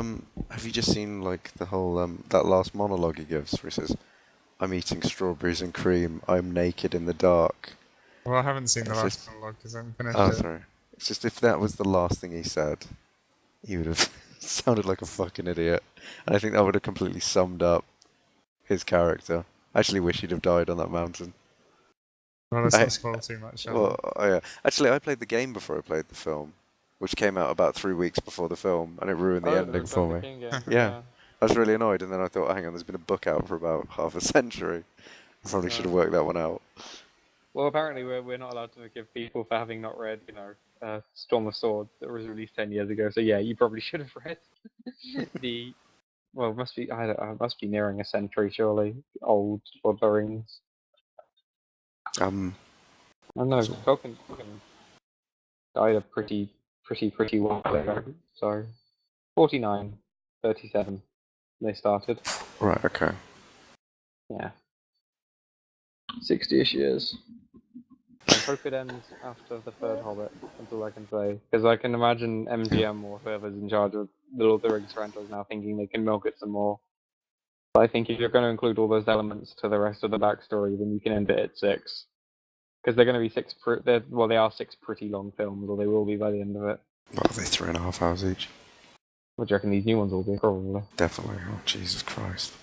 Have you just seen like the whole that last monologue he gives, where he says, "I'm eating strawberries and cream. I'm naked in the dark." Well, I haven't seen the It's last just- monologue because I haven't finished Oh, it. sorry. It's just if that was the last thing he said, he would have sounded like a fucking idiot, and I think that would have completely summed up his character. I actually wish he'd have died on that mountain. Well, let's not spoil too much. Shall Well, yeah. Actually, I played the game before I played the film, which came out about 3 weeks before the film, and it ruined the ending for me. Yeah. I was really annoyed, and then I thought, hang on, there's been a book out for about half a century. I probably should have worked that one out. Well, apparently we're not allowed to forgive people for having not read, Storm of Swords that was released 10 years ago. So yeah, you probably should have read the. Well, it must be it must be nearing a century, surely. Old Lord of the Rings. I don't know. Tolkien died a pretty while ago. So 49, 37 they started. Right, okay. Yeah. 60-ish years. I hope it ends after the third Hobbit, that's all I can say. Because I can imagine MGM or whoever's in charge of the Lord of the Rings franchise now thinking they can milk it some more. But I think if you're going to include all those elements to the rest of the backstory, then you can end it at 6. Because they're going to be 6, they are 6 pretty long films, or they will be by the end of it. What are they, 3.5 hours each? What do you reckon these new ones will be? Probably. Definitely. Oh, Jesus Christ.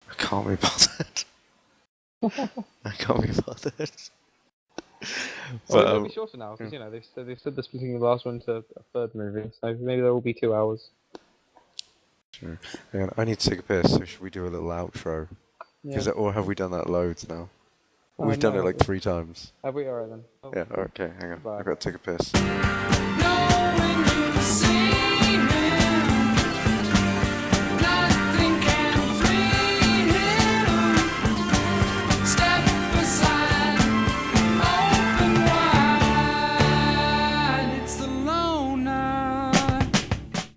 I can't be bothered. I can't be bothered. Well, they'll be shorter now, because, they've said they're splitting the last one to a third movie, so maybe there will be 2 hours. Sure. Yeah, I need to take a piss, so should we do a little outro? Yeah. Or have we done that loads now? We've done it like 3 times. Have we? Alright then. Oh. Yeah, okay, hang on. Bye. I've got to take a piss.